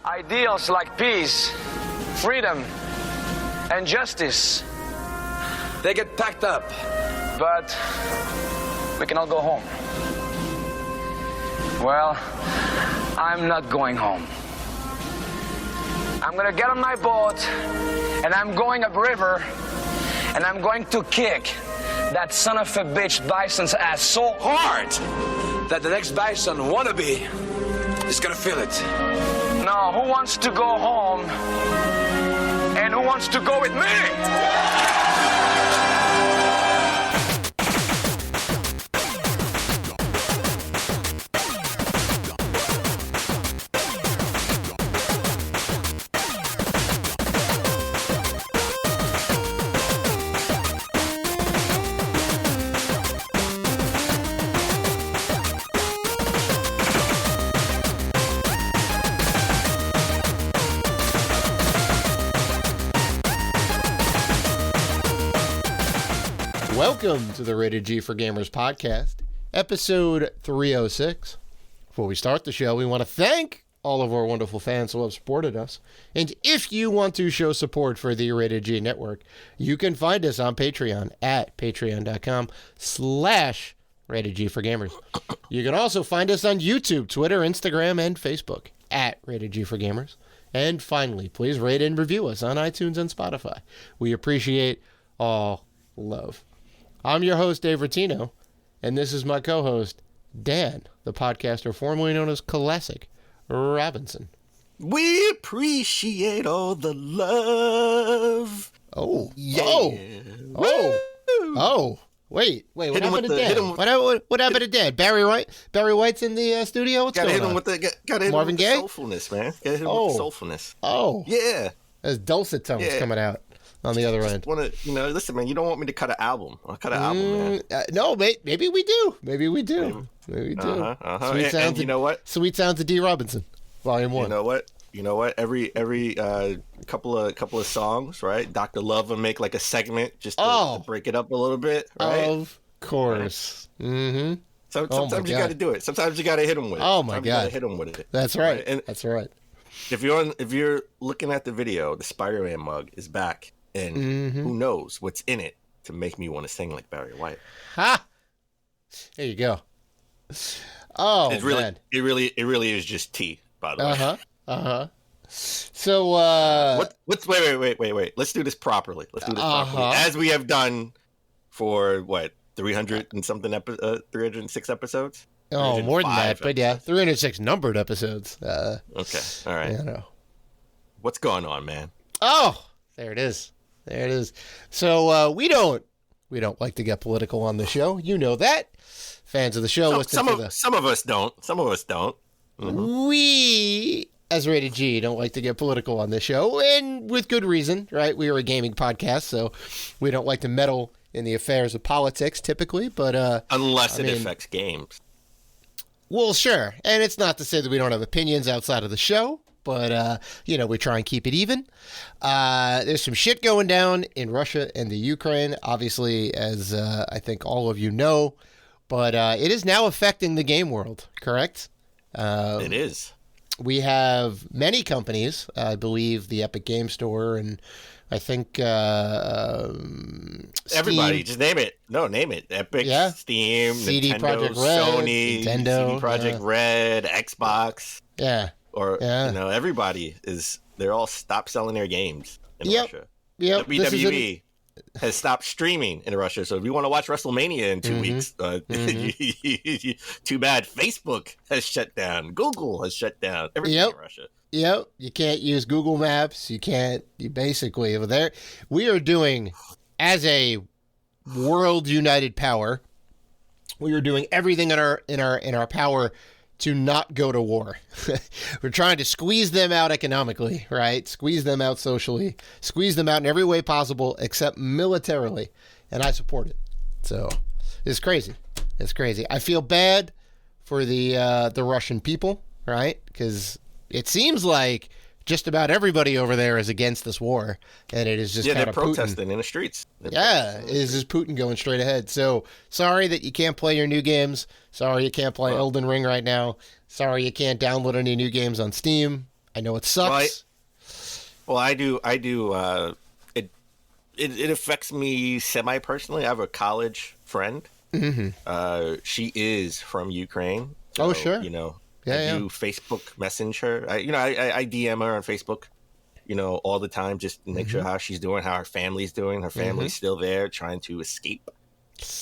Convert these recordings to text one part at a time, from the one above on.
Ideals like peace, freedom, and justice, they get packed up, but we can all go home. Well, I'm not going home. I'm gonna get on my boat, and I'm going upriver, and I'm going to kick that son of a bitch Bison's ass so hard that the next Bison wannabe is gonna feel it. Now, who wants to go home? And who wants to go with me? Welcome to the Rated G for Gamers podcast, episode 306. Before we start the show, we want to thank all of our wonderful fans who have supported us. And if you want to show support for the Rated G network, you can find us on Patreon at patreon.com/Rated G for Gamers. You can also find us on YouTube, Twitter, Instagram, and Facebook at Rated G for Gamers. And finally, please rate and review us on iTunes and Spotify. We appreciate all love. I'm your host, Dave Rotino, and this is my co-host, Dan, the podcaster formerly known as Classic Robinson. We appreciate all the love. Oh, yeah. Wait, what Hit him happened to with the- hit Dan? him- What happened to Dan? Barry White's in the studio? What's Gotta going hit him on? with the gotta hit Marvin him with Gaye? the soulfulness, man. Gotta hit him Oh. with the soulfulness. Oh, Yeah. there's dulcet tones Yeah. coming out on the other end. Wanna listen, man, you don't want me to cut an album. I'll cut an album, man. No, maybe we do. Maybe we do. Sweet And you know what? Sweet Sounds of D. Robinson, Volume 1. You know what? Every couple of songs, right? Dr. Love will make like a segment just to break it up a little bit, right? Of course. Mm-hmm. Sometimes you got to do it. Sometimes you got to hit them with it. Oh my Sometimes God. you got to hit them with it. That's right. And That's right. if you're looking at the video, the Spider-Man mug is back, and who knows what's in it to make me want to sing like Barry White. Ha! There you go. Oh, It really, man. it really is just tea, by the way. So, Wait. Let's do this properly. As we have done for what 300 and something 306 episodes. oh, more than that, 305 but yeah, 306 numbered episodes. Okay, all right. You know. What's going on, man? Oh, there it is. There it is. So, we don't like to get political on the show. You know that. Fans of the show, Some of us don't. Some of us don't. We, as Rated G, don't like to get political on this show, and with good reason, right? We are a gaming podcast, so we don't like to meddle in the affairs of politics typically, but Unless it affects games. well, sure. And it's not to say that we don't have opinions outside of the show, but we try and keep it even. There's some shit going down in Russia and the Ukraine, obviously, as I think all of you know, but it is now affecting the game world, correct? It is. We have many companies, I believe the Epic Game Store, and I think Everybody, Steam. just name it. No, name it. Epic, Yeah. Steam, CD Nintendo, Projekt Red, Sony, Nintendo, CD Projekt Red, Xbox, Yeah. or Yeah. everybody they're all stopped selling their games in Yep. Russia. Yep. This is WWE has stopped streaming in Russia. So if you want to watch WrestleMania in 2 weeks, too bad. Facebook has shut down. Google has shut down. Everything in Russia. Yep. You can't use Google Maps. You basically there. We are doing, as a world united power, we are doing everything in our power to not go to war. We're trying to squeeze them out economically, right? Squeeze them out socially, squeeze them out in every way possible except militarily, and I support it. So it's crazy. It's crazy. I feel bad for the Russian people, right? Because it seems like just about everybody over there is against this war, and it is just they're kind of protesting in the streets. It is just Putin going straight ahead. So sorry that you can't play your new games. Sorry you can't play Elden Ring right now. Sorry you can't download any new games on Steam. I know it sucks. Well, I do. It affects me semi personally. I have a college friend. Mm-hmm. She is from Ukraine. So, Oh, sure. You know, Yeah, I do Facebook Messenger. I DM her on Facebook. You know, all the time, just to make sure how she's doing, how her family's doing. Her family's still there, trying to escape.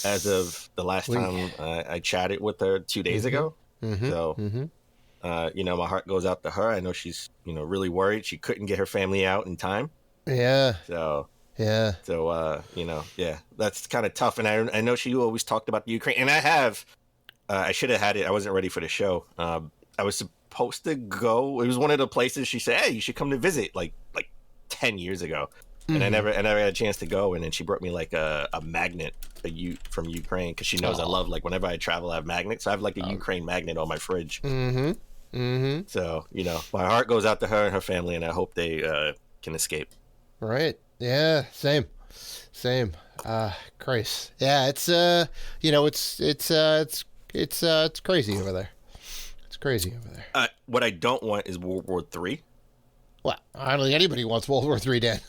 As of the last time I chatted with her 2 days ago. So, you know, my heart goes out to her. I know she's, you know, really worried. She couldn't get her family out in time. Yeah. So, Yeah. you know, yeah, that's kind of tough. And I know she always talked about the Ukraine. And I should have had it. I wasn't ready for the show. I was supposed to go. It was one of the places she said, hey, you should come to visit like 10 years ago. And I never had a chance to go. And then she brought me like a magnet from Ukraine because she knows I love, like, whenever I travel, I have magnets. So I have like a Ukraine magnet on my fridge. So, you know, my heart goes out to her and her family, and I hope they can escape. Right. Yeah. Same. Christ. Yeah. It's you know, it's crazy over there. It's crazy over there. What I don't want is World War III. Well, I don't think anybody wants World War III, Dan.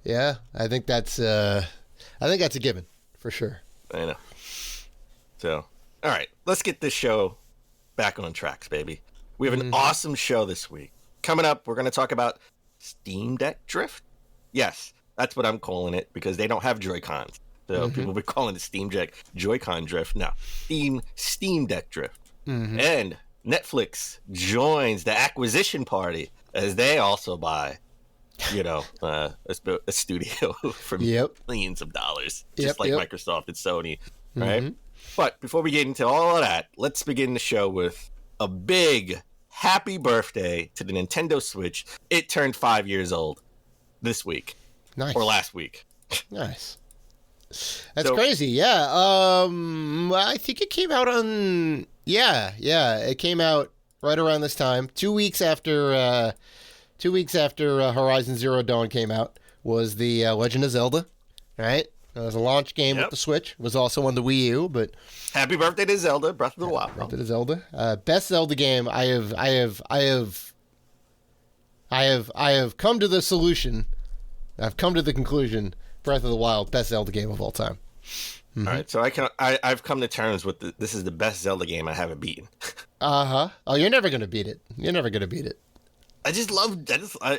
Yeah, I think that's a given for sure. I know. So, all right, let's get this show back on tracks, baby. We have an awesome show this week. Coming up, we're going to talk about Steam Deck Drift. Yes, that's what I'm calling it because they don't have Joy-Cons. So people be calling it Steam Deck Joy-Con Drift. No, Steam Deck Drift. And Netflix joins the acquisition party as they also buy, you know, a studio for millions of dollars, just like Microsoft and Sony, right? But before we get into all of that, let's begin the show with a big happy birthday to the Nintendo Switch. It turned 5 years old this week. Nice. Or last week. Nice. That's crazy. Yeah. I think it came out on. Yeah. It came out right around this time. 2 weeks after. 2 weeks after Horizon Zero Dawn came out was the Legend of Zelda. Right. It was a launch game with the Switch. It was also on the Wii U. But happy birthday to Zelda, Breath of the Wild. Birthday to Zelda. Best Zelda game. I have come to the solution. I've come to the conclusion. Breath of the Wild, best Zelda game of all time. All right, so I've come to terms with this is the best Zelda game I haven't beaten. Oh, you're never gonna beat it.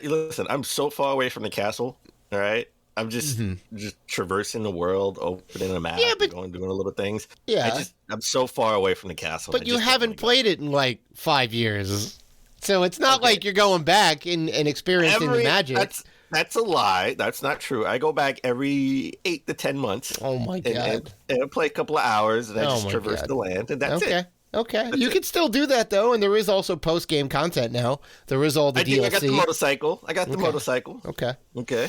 Listen, I'm so far away from the castle. All right, I'm just traversing the world, opening a map, doing little things. Yeah, I'm so far away from the castle. But you haven't played it in like 5 years, so it's not like you're going back and experiencing the magic. That's a lie. That's not true. I go back every 8 to 10 months. Oh my god! And I play a couple of hours, and I just traverse the land, and that's it. Okay. You can still do that though, and there is also post-game content now. There is all the DLC. I got the motorcycle. Okay.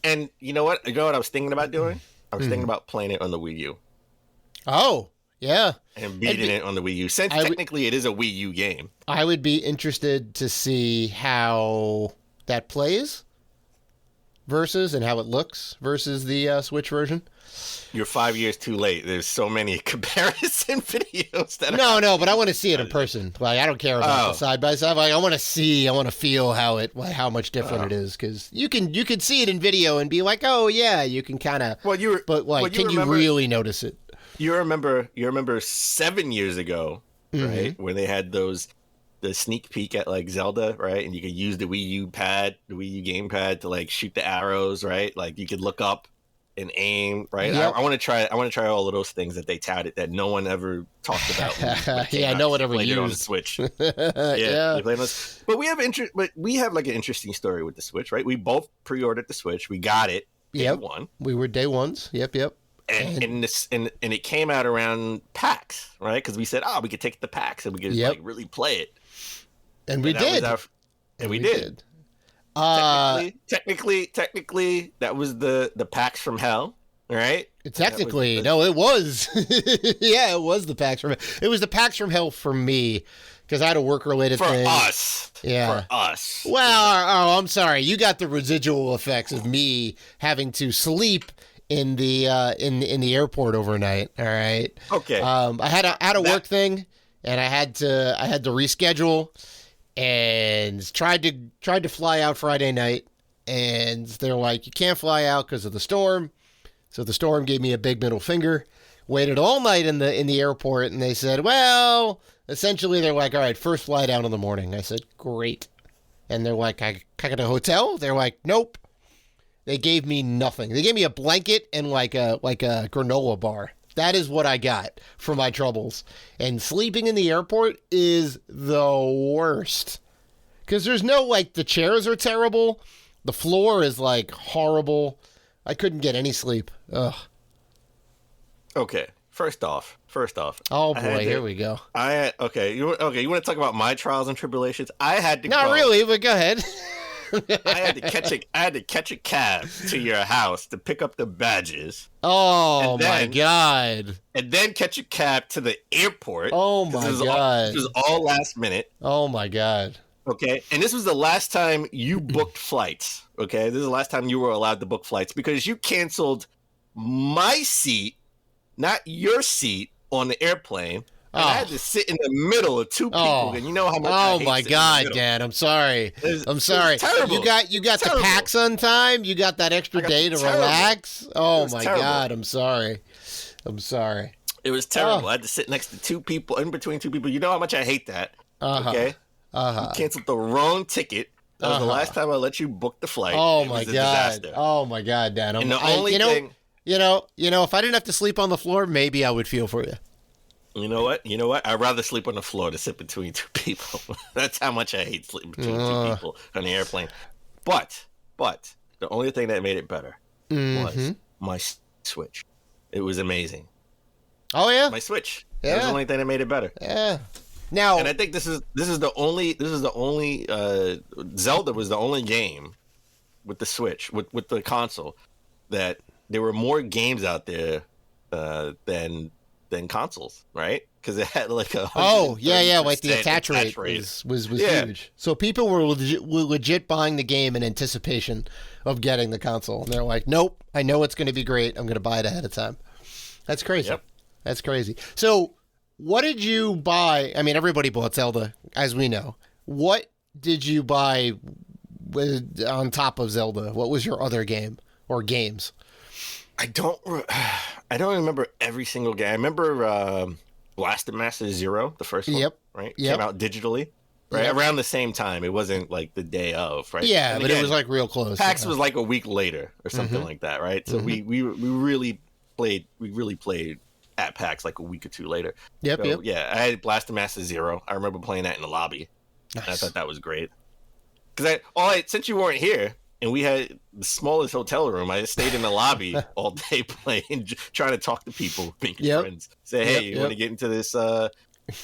And you know what? I was thinking about doing? I was thinking about playing it on the Wii U. Oh, yeah. And beating it on the Wii U. Since technically it is a Wii U game. I would be interested to see how that plays versus and how it looks versus the Switch version. You're 5 years too late. There's so many comparison videos that No, but I want to see it in person. Like, I don't care about the side by side. Like, I want to feel how much different it is, because you can see it in video and be like, oh yeah, you can kind of. Can you really notice it? You remember 7 years ago, right, when they had the sneak peek at like Zelda, right, and you could use the Wii U gamepad to like shoot the arrows, right, like you could look up and aim, right? Yep. I want to try all of those things that they touted that no one ever talked about. No one ever used it on the Switch. Yeah. But we have like an interesting story with the Switch, right? We both pre-ordered the Switch. We got it day one. We were day ones. Yep. And it came out around PAX, right? Because we said, we could take the PAX and we could like really play it. And we did. We did. Technically, that was the PAX from hell, right? Technically, no, it was. Yeah, it was the PAX from hell. It was the PAX from hell for me, because I had a work-related thing. For us. Yeah. For us. Well, I'm sorry. You got the residual effects of me having to sleep in the airport overnight. All right. Okay. I had a work thing, and I had to reschedule. and tried to fly out Friday night, and they're like, you can't fly out because of the storm. So the storm gave me a big middle finger. Waited all night in the airport, and they said, well, essentially they're like, all right, first flight out in the morning. I said, great. And they're like, I got a hotel? They're like, nope. They gave me nothing. They gave me a blanket and like a granola bar. That is what I got for my troubles. And sleeping in the airport is the worst. Because there's no, like, the chairs are terrible. The floor is, like, horrible. I couldn't get any sleep. Ugh. Okay. First off. Oh boy, here we go. You want to talk about my trials and tribulations? I had to Not really, but go ahead. I had to catch a cab to your house to pick up the badges. Oh my god. And then catch a cab to the airport. Oh my god. This was all last minute. Oh my god. Okay. And this was the last time you booked flights. Okay. This is the last time you were allowed to book flights because you canceled my seat, not your seat, on the airplane. And I had to sit in the middle of two people, and you know how much I hate my sitting god, in the middle. Dad, I'm sorry. I'm sorry. It was terrible. You got the PAX time? You got that extra day to relax? Oh my god, I'm sorry. It was terrible. I had to sit next to two people, in between two people. You know how much I hate that. Okay? You canceled the wrong ticket. That was the last time I let you book the flight. Oh my god. Oh my god, Dad. And the only thing, if I didn't have to sleep on the floor, maybe I would feel for you. You know what? I'd rather sleep on the floor than sit between two people. That's how much I hate sleeping between two people on the airplane. But the only thing that made it better was my Switch. It was amazing. Oh yeah, my Switch. Yeah. That was the only thing that made it better. Yeah. Now, and I think this is the only Zelda was the only game with the Switch with the console that there were more games out there than consoles, right? Because it had like a like the attach rate was huge. So people were legit buying the game in anticipation of getting the console, and they're like, "Nope, I know it's going to be great. I'm going to buy it ahead of time." That's crazy. Yep. That's crazy. So, what did you buy? I mean, everybody bought Zelda, as we know. What did you buy on top of Zelda? What was your other game or games? I don't remember every single game. I remember Blaster Master Zero, the first one. Yep. Right. Yep. Came out digitally. Right. Yep. Around the same time. It wasn't like the day of. Right. Yeah, and but again, it was like real close. PAX was like a week later or something like that. Right. So we really played. We really played at PAX like a week or two later. Yep. So, yeah. I had Blaster Master Zero. I remember playing that in the lobby. Nice. And I thought that was great. Because since you weren't here. And we had the smallest hotel room. I just stayed in the lobby all day playing, trying to talk to people, making friends. Say, hey, you want to get into this? You want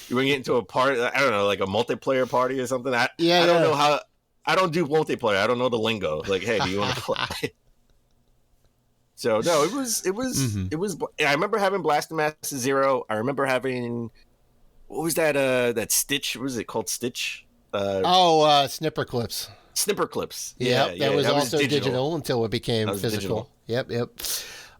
to get into a party? I don't know, like a multiplayer party or something. I don't know how. I don't do multiplayer. I don't know the lingo. Like, hey, do you want to play? So no, it was. I remember having Blaster Master Zero. I remember having what was that? That Stitch. What was it called? Stitch. Snipper clips. Snipper clips. That was also digital until it became physical. Digital. Yep.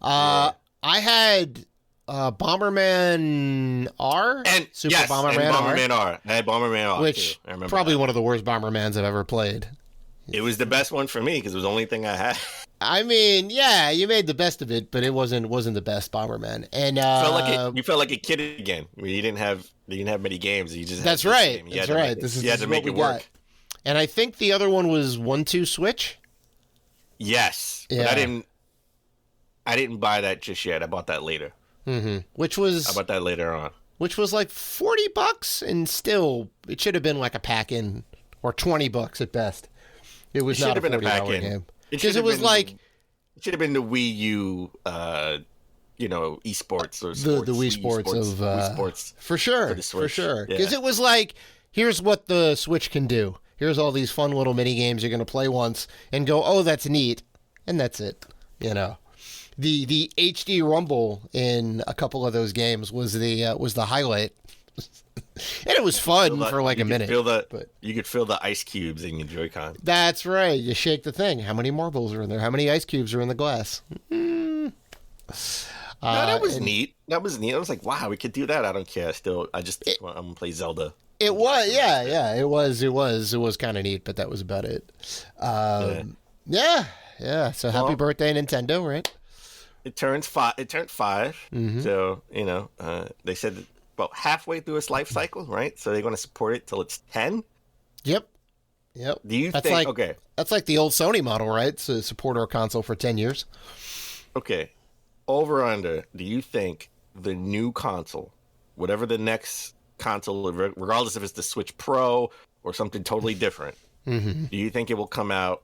I had Bomberman R and Bomberman R. I had Bomberman R, which too. I remember probably that. one of the worst Bombermans I've ever played. It was the best one for me because it was the only thing I had. I mean, yeah, you made the best of it, but it wasn't the best Bomberman. And you felt like a kid again. You didn't have many games. You just that's right. That's right. This is to make it work. Got. And I think the other one was 1-2 Switch. Yes, yeah. But I didn't buy that just yet. I bought that later. Mm-hmm. I bought that later on. Which was like $40, and still it should have been like a pack in, or $20 at best. It was not a $40 game because it was like it should have been the Wii U, esports or sports, the Wii Sports of Wii Sports for sure, because it was like, here's what the Switch can do. Here's all these fun little mini games you're going to play once and go, oh, that's neat, and that's it. The HD rumble in a couple of those games was the highlight, and it was fun for like a minute. You could feel the ice cubes in your Joy-Con. That's right. You shake the thing. How many marbles are in there? How many ice cubes are in the glass? No, that was neat. That was neat. I was like, wow, we could do that. I don't care. I'm gonna play Zelda. It was, yeah. It was kind of neat, but that was about it. Yeah. So happy birthday, Nintendo, right? It turned 5. Mm-hmm. So they said that about halfway through its life cycle, right? So they're going to support it till it's 10. Yep. Do you That's think? like, Okay. That's like the old Sony model, right? So support our console for 10 years. Okay. Over or under, do you think the new console, whatever the next console, regardless if it's the Switch Pro or something totally different, Mm-hmm. do you think it will come out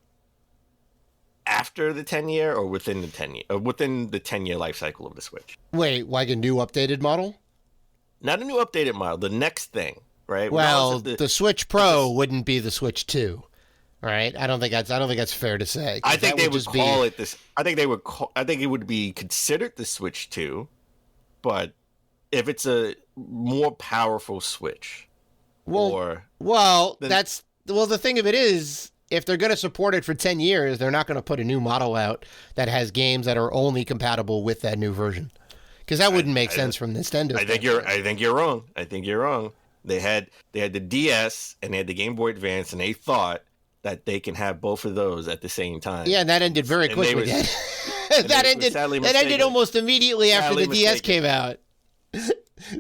after the 10-year or within the 10-year, or within the 10-year life cycle of the Switch? Wait, like a new updated model? Not a new updated model, the next thing, right? Well, Regardless of the Switch Pro wouldn't be the Switch 2, right? I don't think that's fair to say. I think they would just call it this. I think it would be considered the Switch 2, but if it's a more powerful Switch, Well, then- the thing of it is, if they're going to support it for 10 years, they're not going to put a new model out that has games that are only compatible with that new version. Because that wouldn't make sense from Nintendo. I think you're wrong. They had the DS and they had the Game Boy Advance, and they thought that they can have both of those at the same time. Yeah, and that ended very And quickly. they were- that they were ended sadly that ended mistaken. almost immediately after Sadly the DS mistaken. came out.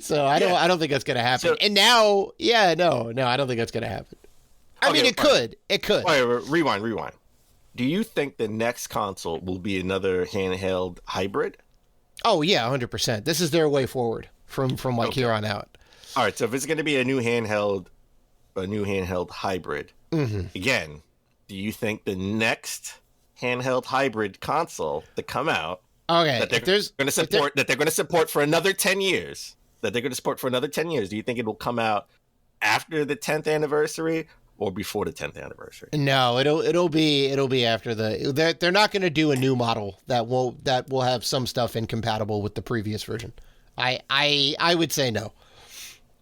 So I don't think that's going to happen. So- And now, I don't think that's going to happen. I mean, it all could. It could. All right, rewind. Do you think the next console will be another handheld hybrid? Oh yeah, 100%. This is their way forward from like here on out. All right, so if it's going to be a new handheld hybrid, Mm-hmm. again, do you think the next handheld hybrid console to come out Okay, that they're going to support for another 10 years, do you think it will come out after the 10th anniversary or before the 10th anniversary? No, it'll be after they're not going to do a new model that will have some stuff incompatible with the previous version. I would say no.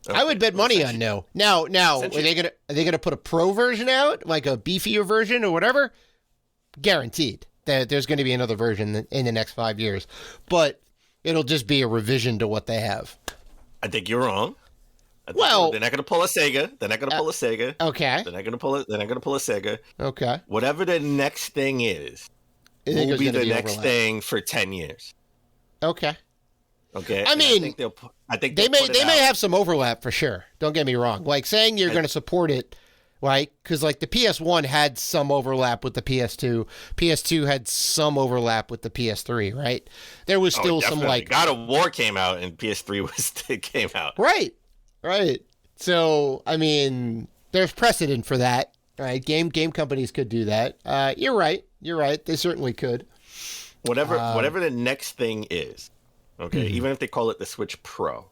I would bet money on no. Now, are they gonna put a pro version out, like a beefier version or whatever? Guaranteed that there's going to be another version in the next 5 years, but it'll just be a revision to what they have. I think you're wrong. Well, they're not going to pull a Sega. Okay. They're not going to pull a Sega. Okay. Whatever the next thing is, I think will there's be gonna the next overlap. thing for 10 years. Okay. Okay. I And mean, I think They they'll may put it out. have some overlap for sure. Don't get me wrong. Like saying you're going to support it, right? Because like the PS1 had some overlap with the PS2. PS2 had some overlap with the PS3, right? There was still some Definitely. like God of War came out and PS3 came out. right. So I mean, there's precedent for that, right? Game companies could do that. You're right. They certainly could. Whatever the next thing is, okay, even if they call it the Switch Pro,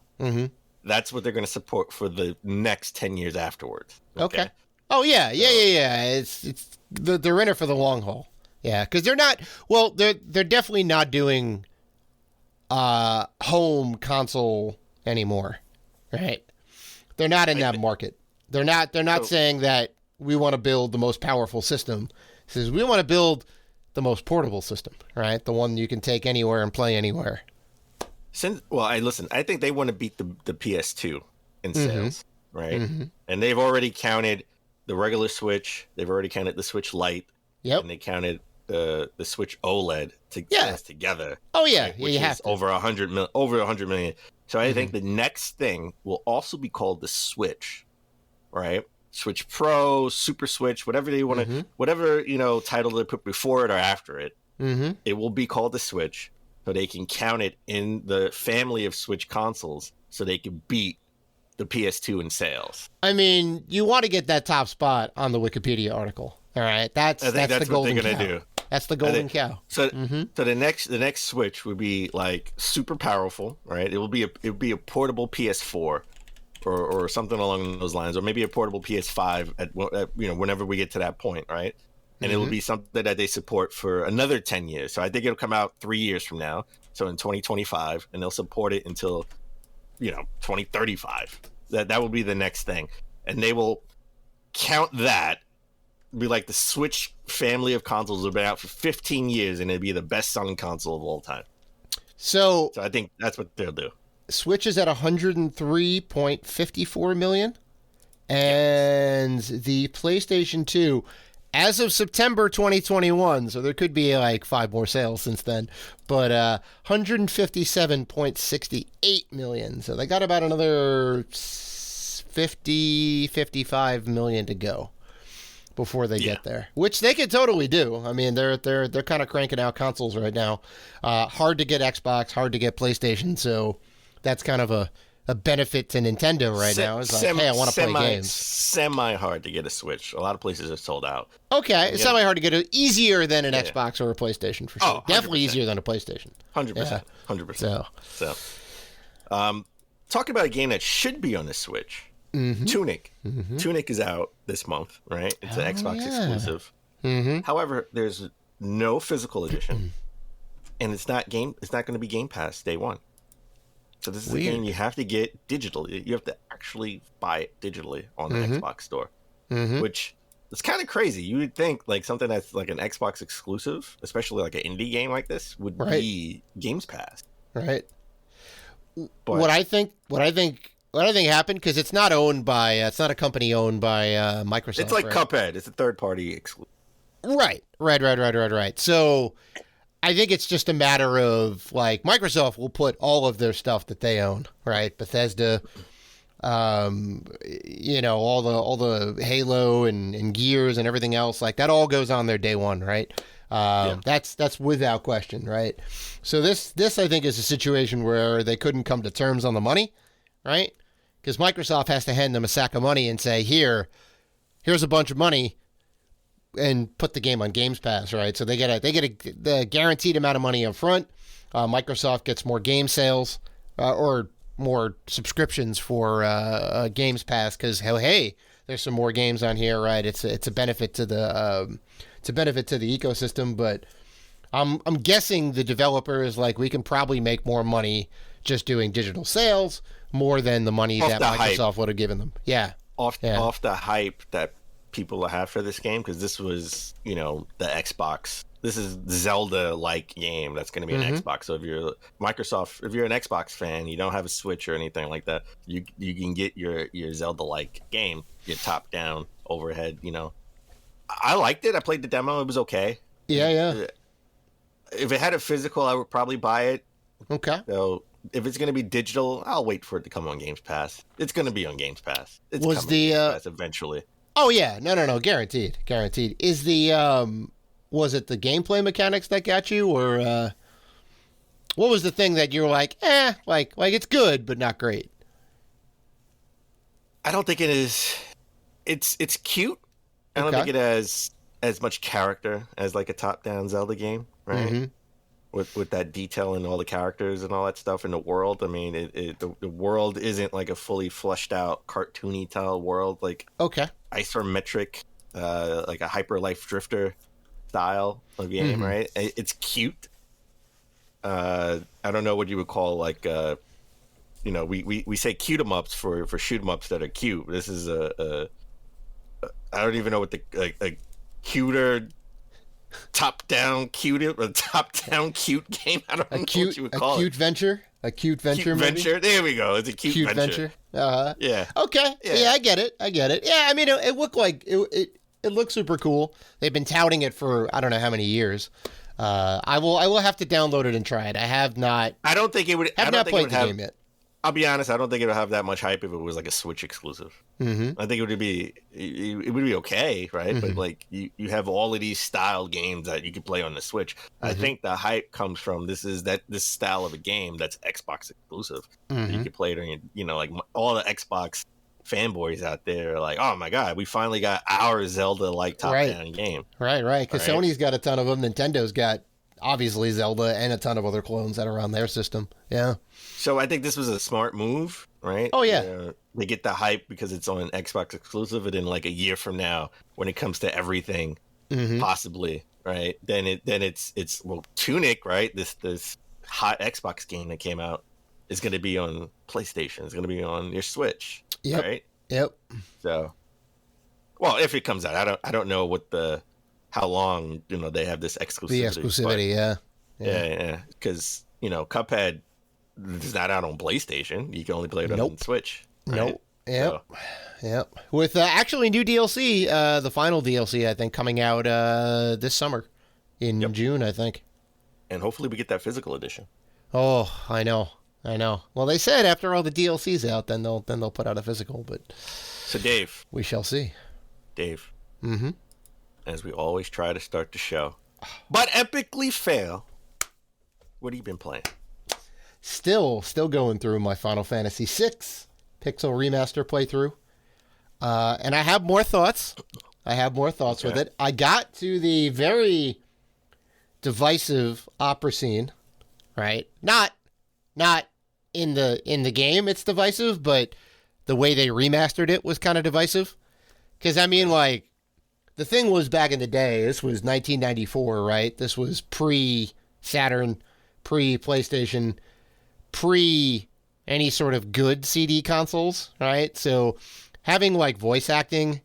that's what they're going to support for the next 10 years afterwards. Okay. Oh yeah. It's they're in it for the long haul. Yeah, because they're not. Well, they're definitely not doing home console anymore, right? They're not in that market. They're not saying that we want to build the most powerful system. It says we want to build the most portable system, right? The one you can take anywhere and play anywhere. I think they want to beat the PS2 in sales, right? And they've already counted the regular Switch. They've already counted the Switch Lite. Yep. And they counted the Switch OLED together. Oh yeah, which you have is to. over 100 million. So I think the next thing will also be called the Switch, right? Switch Pro, Super Switch, whatever they want to, whatever title they put before it or after it. It will be called the Switch, so they can count it in the family of Switch consoles, so they can beat the PS2 in sales. I mean, you want to get that top spot on the Wikipedia article. All right, that's I think that's the golden what they're cow. gonna do. That's the golden cow. So the next Switch would be like super powerful, right? It would be a portable PS4 or something along those lines, or maybe a portable PS5 at whenever we get to that point, right? And it will be something that they support for another 10 years. So I think it'll come out 3 years from now, so in 2025, and they'll support it until 2035. That will be the next thing, and they will count that. Be like the Switch family of consoles have been out for 15 years, and it'd be the best-selling console of all time. So I think that's what they'll do. Switch is at 103.54 million, And the PlayStation 2, as of September 2021, so there could be like 5 more sales since then, but 157.68 million. So they got about another 55 million to go before they get there, which they could totally do. I mean, they're kind of cranking out consoles right now. Hard to get Xbox, hard to get PlayStation, so that's kind of a benefit to Nintendo right now. It's like, hey, I want to play games. Semi hard to get a Switch. A lot of places are sold out. Okay, it's semi hard to get it. Easier than an Xbox or a PlayStation for sure. Oh, definitely easier than a PlayStation. 100%. 100%. So, talking about a game that should be on the Switch. Tunic. Tunic is out this month, right? It's an Xbox exclusive. However, there's no physical edition, and it's not going to be Game Pass day one. So this is a game you have to get digitally. You have to actually buy it digitally on the Xbox store, which is kind of crazy. You would think like something that's like an Xbox exclusive, especially like an indie game like this, would be Games Pass. Right. But What I think happened, because it's not owned by it's not a company owned by Microsoft. it's like right? Cuphead. It's a third party exclusive. Right. So I think it's just a matter of like Microsoft will put all of their stuff that they own, right? Bethesda, all the Halo and Gears and everything else, like that all goes on their day one, right? That's without question, right? So this I think is a situation where they couldn't come to terms on the money, right? Because Microsoft has to hand them a sack of money and say, here's a bunch of money, and put the game on Games Pass, right? So they get the guaranteed amount of money up front. Microsoft gets more game sales or more subscriptions for Games Pass because hey, there's some more games on here, right? It's a benefit to the ecosystem, but I'm guessing the developer is like, we can probably make more money just doing digital sales more than the money that Microsoft would have given them. Off the hype that people have for this game, because this was, the Xbox. This is Zelda-like game that's going to be an Xbox. So if you're an Xbox fan, you don't have a Switch or anything like that, you can get your Zelda-like game, your top-down overhead. I liked it. I played the demo. It was okay. Yeah. If it had a physical, I would probably buy it. Okay. So if it's going to be digital, I'll wait for it to come on Games Pass. It's going to be on Games Pass. It's coming to Games Pass eventually. Oh yeah, no, guaranteed. Is was it the gameplay mechanics that got you, or what was the thing that you're like, like it's good but not great? I don't think it is. It's cute. I don't think it has as much character as like a top-down Zelda game, right? With that detail and all the characters and all that stuff in the world. I mean, the world isn't like a fully fleshed out cartoony style world, like isometric, like a Hyper Life Drifter style of game, right? It's cute. I don't know what you would call like, we say cute 'em ups for shoot 'em ups that are cute. This is I don't even know what a cuter. Top-down cute game. I don't know what you would call it. A cute venture. Venture. There we go. It's a cute venture. Yeah. Okay. Yeah, I get it. Yeah, I mean, it looked like it looked super cool. They've been touting it for I don't know how many years. I will have to download it and try it. I have not. I don't think it would. Have not played the game yet. I'll be honest. I don't think it would have that much hype if it was like a Switch exclusive. I think it would be okay, right? But like you have all of these style games that you can play on the Switch. I think the hype comes from this style of a game that's Xbox exclusive. You can play it on like all the Xbox fanboys out there are like, oh my god, we finally got our Zelda like top down game. Right. Because Sony's got a ton of them. Nintendo's got obviously Zelda and a ton of other clones that are on their system. Yeah. So I think this was a smart move, right? Oh yeah. They get the hype because it's on Xbox exclusive, and then like a year from now, when it comes to everything, possibly, right? Then it's Tunic, right? This hot Xbox game that came out is going to be on PlayStation. It's going to be on your Switch, right? Yep. So, well, if it comes out, I don't know how long they have this exclusivity. The exclusivity, yeah. Because Cuphead is not out on PlayStation. You can only play it on Switch. Right? Nope. Yep. Yep. With actually new DLC, the final DLC, I think, coming out this summer in June, I think. And hopefully we get that physical edition. Oh, I know. Well, they said after all the DLC's out, then they'll put out a physical, but So Dave. We shall see. Dave. Mm-hmm. As we always try to start the show, but epically fail. What have you been playing? Still going through my Final Fantasy VI Pixel Remaster playthrough. And I have more thoughts. With it. I got to the very divisive opera scene, right? Not in the game it's divisive, but the way they remastered it was kind of divisive. Because, I mean, like, the thing was back in the day, this was 1994, right? This was pre-Saturn, pre-PlayStation, pre any sort of good CD consoles, right? So having like voice acting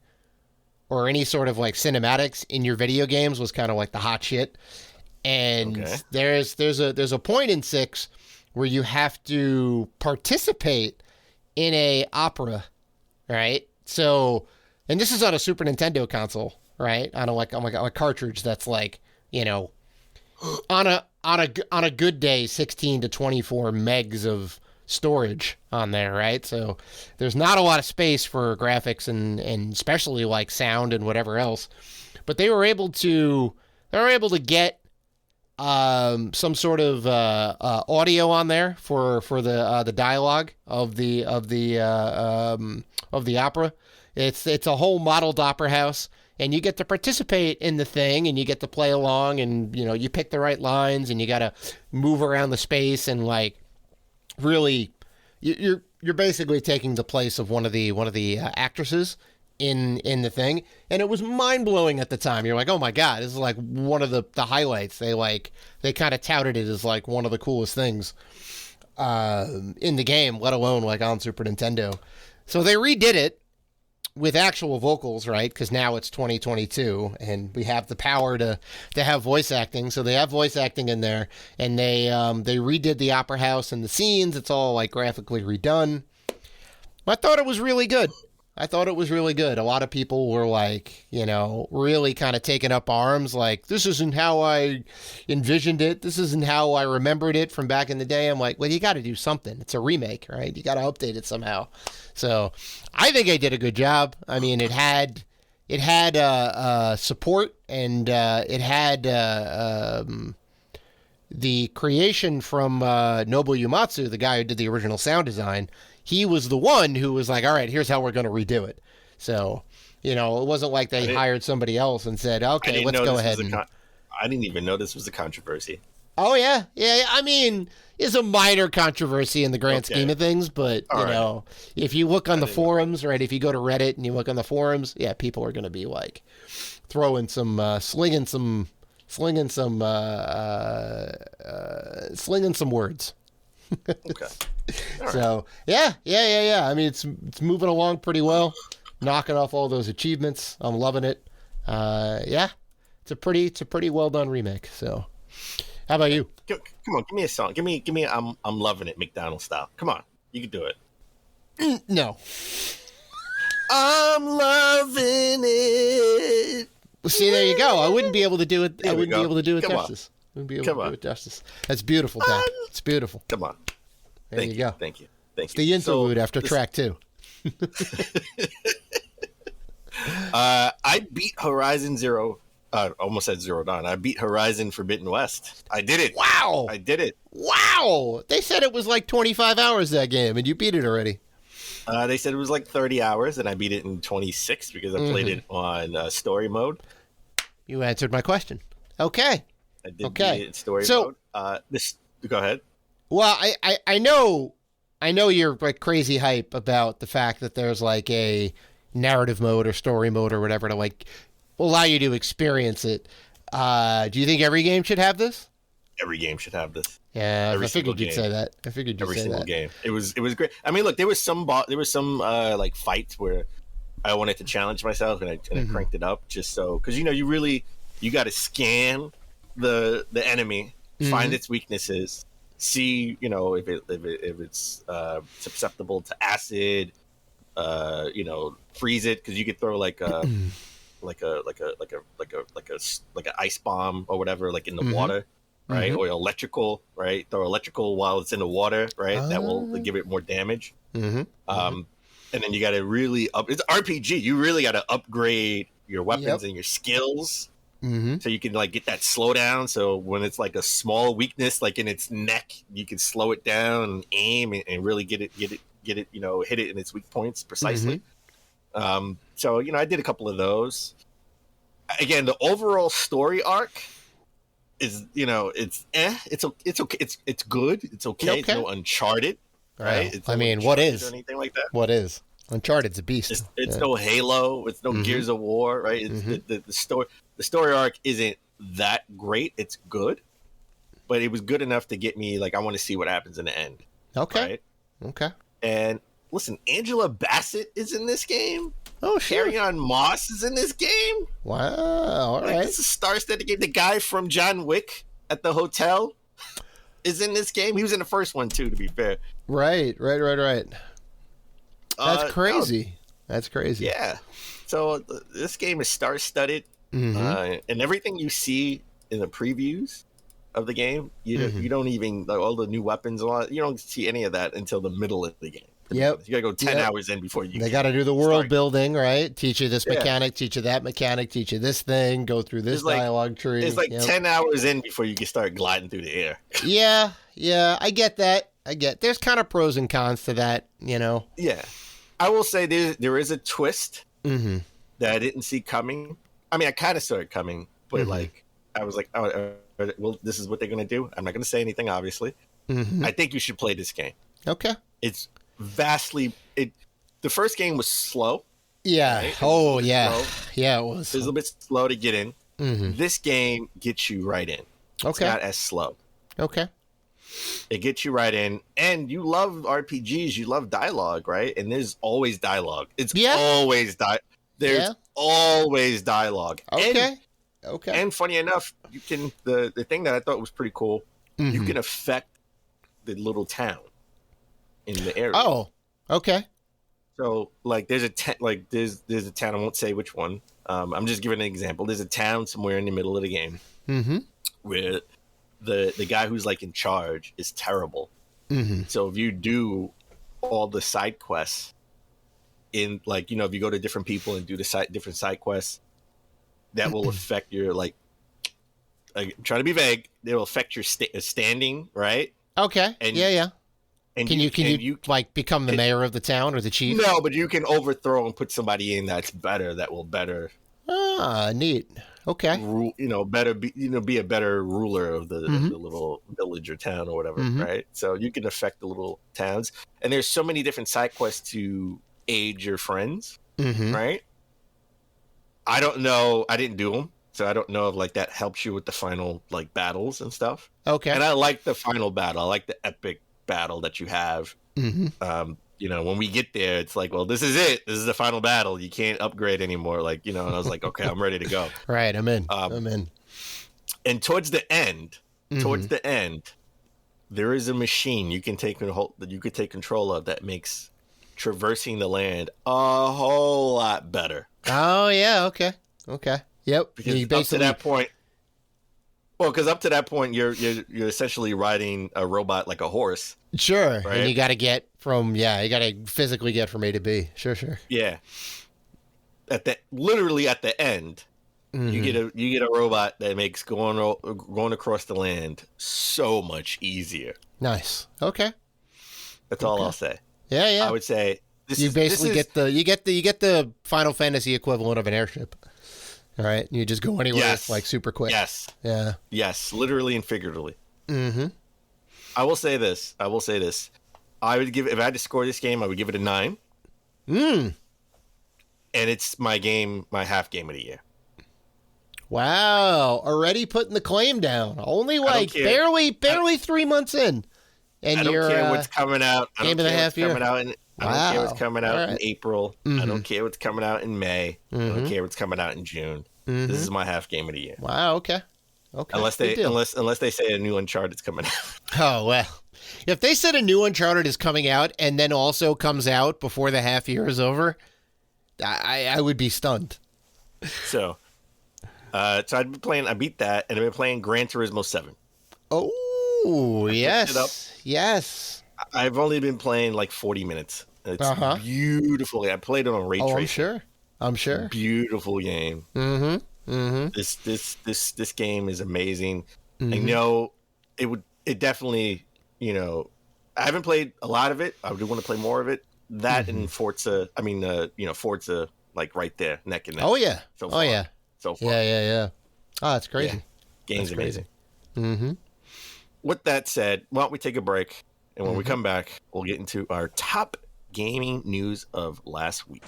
or any sort of like cinematics in your video games was kind of like the hot shit. And there's a point in 6 where you have to participate in a opera, right? So, and this is on a Super Nintendo console, right? On a cartridge that's like, you know, on a good day, 16 to 24 megs of storage on there, right? So there's not a lot of space for graphics and especially like sound and whatever else. But they were able to get some sort of audio on there for the dialogue of the opera. It's a whole modeled opera house, and you get to participate in the thing, and you get to play along, and you know you pick the right lines, and you got to move around the space, and like really, you're basically taking the place of one of the actresses in the thing, and it was mind blowing at the time. You're like, oh my god, this is like one of the highlights. They kind of touted it as like one of the coolest things in the game, let alone like on Super Nintendo. So they redid it with actual vocals, right? Because now it's 2022, and we have the power to have voice acting. So they have voice acting in there, and they redid the opera house and the scenes. It's all like graphically redone. I thought it was really good. A lot of people were like, you know, really kind of taking up arms, like, this isn't how I envisioned it. This isn't how I remembered it from back in the day. I'm like, well, you got to do something. It's a remake, right? You got to update it somehow. So I think I did a good job. I mean, it had support, and it had the creation from Nobuo Uematsu, the guy who did the original sound design. He was the one who was like, all right, here's how we're going to redo it. So, you know, it wasn't like they hired somebody else and said, okay, let's go ahead. I didn't even know this was a controversy. Oh, yeah. Yeah. I mean, it's a minor controversy in the grand scheme of things. But, you know, if you look on the forums, right, if you go to Reddit and you look on the forums, yeah, people are going to be like throwing some, slinging some words. Okay. So yeah. I mean, it's moving along pretty well, knocking off all those achievements. I'm loving it. Yeah, it's a pretty well done remake. So, how about you? Come on, give me a song. Give me. I'm loving it, McDonald's style. Come on, you can do it. No. I'm loving it. Well, see, there you go. I wouldn't be able to do it. I wouldn't be able to do it Come justice. Wouldn't be able to do it justice. That's beautiful, Dad. It's beautiful. Come on. There you go. Thank you. Thank you. The interlude after track 2. I beat Horizon Zero. Almost said Zero Dawn. I beat Horizon Forbidden West. I did it. Wow. I did it. Wow. They said it was like 25 hours, that game, and you beat it already. They said it was like 30 hours, and I beat it in 26 because I played it on story mode. You answered my question. Okay. I did beat it in story mode. Go ahead. Well, I know you're like crazy hype about the fact that there's like a narrative mode or story mode or whatever to like allow you to experience it. Do you think every game should have this? Every game should have this. Yeah, I figured you'd say that. Every single game. It was great. I mean, look, there was some like fights where I wanted to challenge myself, and I cranked it up just so, because you got to scan the enemy, find its weaknesses, see if it's susceptible to acid, freeze it, because you could throw like a like an ice bomb or whatever, like in the water, right? Or electrical, right? Throw electrical while it's in the water, right? That will give it more damage. And then you got to really it's RPG. You really got to upgrade your weapons and your skills. So you can like get that slowdown. So when it's like a small weakness, like in its neck, you can slow it down and aim and really get it, hit it in its weak points precisely. So I did a couple of those. Again, the overall story arc is it's okay. It's good. It's okay. It's no Uncharted, right? It's I no mean, Uncharted what is or anything like that? What is Uncharted's a beast. It's no Halo. It's no Gears of War, right? It's the story arc isn't that great. It's good, but it was good enough to get me like I want to see what happens in the end. Okay. Right? Okay. And listen, Angela Bassett is in this game. Oh, sure. Carry-On Moss is in this game. Wow. All right. This is star-studded game. The guy from John Wick at the hotel is in this game. He was in the first one too, to be fair. Right. That's crazy. That's crazy. Yeah. So this game is star-studded, and everything you see in the previews of the game, you don't even like all the new weapons, you don't see any of that until the middle of the game. Yep. You gotta go 10 hours in before you. They got to do the world building, right? Teach you this mechanic, teach you that mechanic, teach you this thing, go through this dialogue tree. It's like 10 hours in before you can start gliding through the air. Yeah, I get that. There's kind of pros and cons to that, Yeah. I will say there is a twist that I didn't see coming. I mean, I kind of saw it coming, but I was like, oh, well, this is what they're going to do. I'm not going to say anything, obviously. I think you should play this game. Okay. It's the first game was slow. Yeah. Right? Oh, yeah. Slow. Yeah, it was. It was a little bit slow to get in. This game gets you right in. It's not as slow. Okay. It gets you right in. And you love RPGs. You love dialogue, right? And there's always dialogue. It's always There's always dialogue. Okay. And funny enough, you can the thing that I thought was pretty cool, you can affect the little town in the area. Oh, okay. So like there's a town, I won't say which one. I'm just giving an example. There's a town somewhere in the middle of the game where the guy who's like in charge is terrible. So if you do all the side quests in like, if you go to different people and do the different side quests, that will affect your like I'm trying to be vague. It will affect your standing, right? Okay. And And can you like become the mayor of the town or the chief? No, but you can overthrow and put somebody in that's better. That will better. Ah, neat. Okay. Be a better ruler of the little village or town or whatever, right? So you can affect the little towns, and there's so many different side quests to aid your friends, right? I don't know. I didn't do them, so I don't know if like that helps you with the final like battles and stuff. Okay. And I like the final battle. I like the epic battle that you have. When we get there, it's like, well, this is it. This is the final battle. You can't upgrade anymore. Like, and I was like, okay, I'm ready to go. Right. I'm in. I'm in. And towards the end, there is a machine you can take control of that makes traversing the land a whole lot better. Oh yeah. Okay. Yep. Because up to that point, up to that point, you're essentially riding a robot like a horse. Sure. Right? And you got to physically get from A to B. Sure. Yeah. Literally at the end, you get a robot that makes going across the land so much easier. Nice. Okay. That's all I'll say. Yeah. I would say you get the Final Fantasy equivalent of an airship. All right, you just go anywhere like super quick. Yes. Yeah. Yes, literally and figuratively. I will say this. I would give, if I had to score this game, I would give it a 9. And it's my half game of the year. Wow, already putting the claim down. Only like barely 3 months in. And I don't care what's coming out. I don't care what's coming out in April. I don't care what's coming out in May. I don't care what's coming out in June. This is my half game of the year. Wow. Okay. Unless they say a new Uncharted's coming out. Oh well. If they said a new Uncharted is coming out and then also comes out before the half year is over, I would be stunned. So I've been playing. I beat that, and I've been playing Gran Turismo 7. Oh, it up. yes. I've only been playing like 40 minutes. It's beautiful. I played it on ray tracing. I'm sure. Beautiful game. This game is amazing. I Mm-hmm. know it definitely, I haven't played a lot of it. I do want to play more of it. That Mm-hmm. and Forza, Forza, like right there, neck and neck. Oh yeah. So Oh far. yeah. So far. Yeah. Oh, that's crazy. Game's That's crazy. amazing. With that said, why don't we take a break? And when we come back, we'll get into our top gaming news of last week.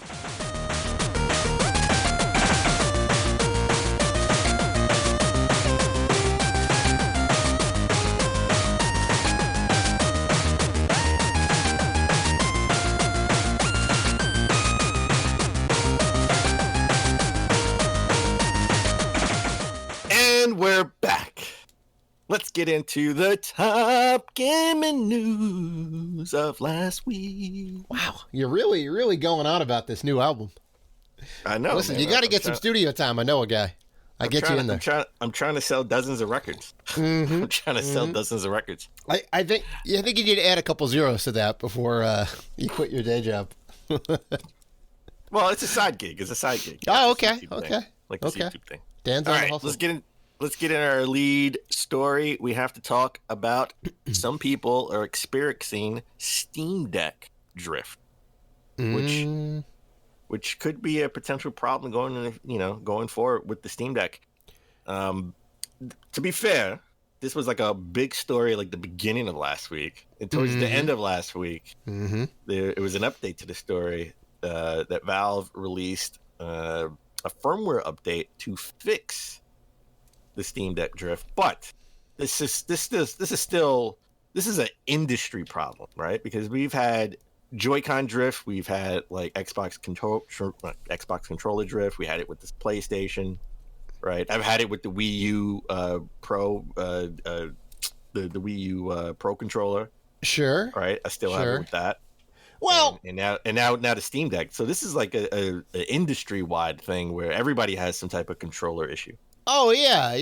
And we're back. Let's get into the top gaming news of last week. Wow, you're really going on about this new album. I know. Listen, man. you got to I'm get some trying- studio time. I know a guy. I get you in there. I'm trying to sell dozens of records. I'm trying to sell dozens of records. I think you need to add a couple zeros to that before you quit your day job. Well, it's a side gig. It's a side gig. Oh, Like this okay, YouTube thing. okay, Like this okay. YouTube thing. Dan's All on the right, hustle. let's get in our lead story. We have to talk about some people are experiencing Steam Deck drift, which could be a potential problem going forward with the Steam Deck. To be fair, this was like a big story like the beginning of last week, and towards the end of last week, it was an update to the story that Valve released a firmware update to fix the Steam Deck drift. But this is an industry problem, right? Because we've had Joy-Con drift, we've had like Xbox controller drift, we had it with this PlayStation, right? I've had it with the Wii U Pro, the Wii U Pro controller, Sure. right? I still have it with that. Well, and now the Steam Deck. So this is like a industry wide thing where everybody has some type of controller issue. oh yeah.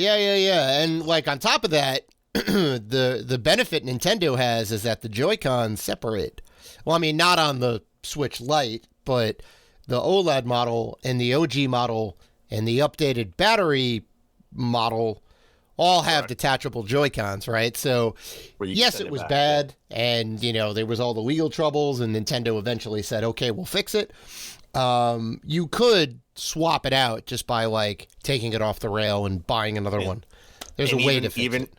And like on top of that, the benefit Nintendo has is that the Joy-Cons separate. Well, I mean, not on the Switch Lite, but the OLED model and the OG model and the updated battery model all have detachable Joy-Cons, right? So, Where you can yes, send it was back, bad, and, there was all the legal troubles, and Nintendo eventually said, okay, we'll fix it. You could swap it out just by, like, taking it off the rail and buying another one. There's And a way to fix it.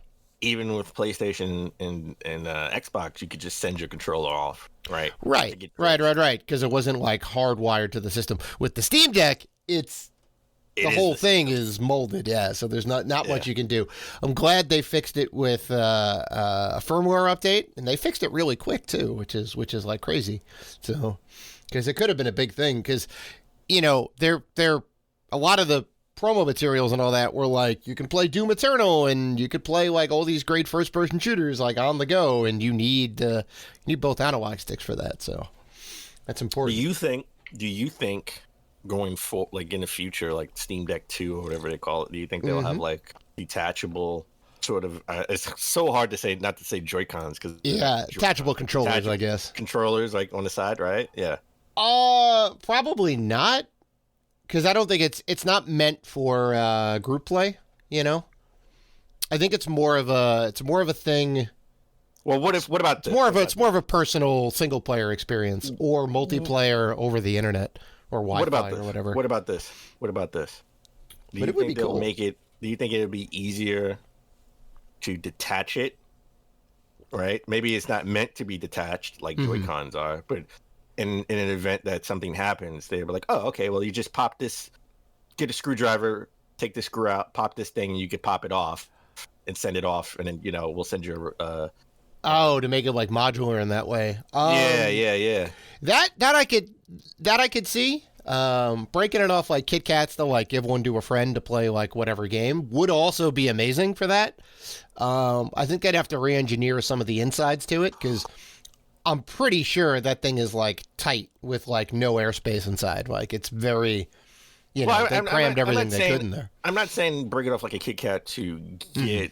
Even with PlayStation and Xbox, you could just send your controller off, right? Right. Because it wasn't, like, hardwired to the system. With the Steam Deck, the whole thing is molded, yeah. So there's not much you can do. I'm glad they fixed it with a firmware update, and they fixed it really quick too, which is like crazy. So because it could have been a big thing, because they're a lot of the promo materials and all that were like you can play Doom Eternal and you could play like all these great first person shooters like on the go, and you need both analog sticks for that. So that's important. Do you think going for like in the future, like Steam Deck 2 or whatever they call it, do you think they'll have like detachable sort of it's so hard to say, not to say Joy-Cons, because detachable controllers, I guess. Controllers like on the side, right? Yeah. Probably not, because I don't think it's not meant for group play. I think it's more of a thing. Well, what about this? It's more of a personal single player experience or multiplayer over the internet or Wi-Fi or whatever. What about this? Do you think they'll make it? Do you think it would be easier to detach it? Right? Maybe it's not meant to be detached like Joy-Cons are, but in an event that something happens, they were like, oh, okay, well, you just pop this, get a screwdriver, take the screw out, pop this thing, and you could pop it off and send it off, and then we'll send you to make it like modular in that way. Yeah. That I could see. Breaking it off like Kit Kats to like give one to a friend to play like whatever game would also be amazing for that. I think they'd have to re-engineer some of the insides to it because I'm pretty sure that thing is like tight with like no airspace inside. Like it's very, they crammed everything they could in there. I'm not saying bring it off like a Kit Kat to get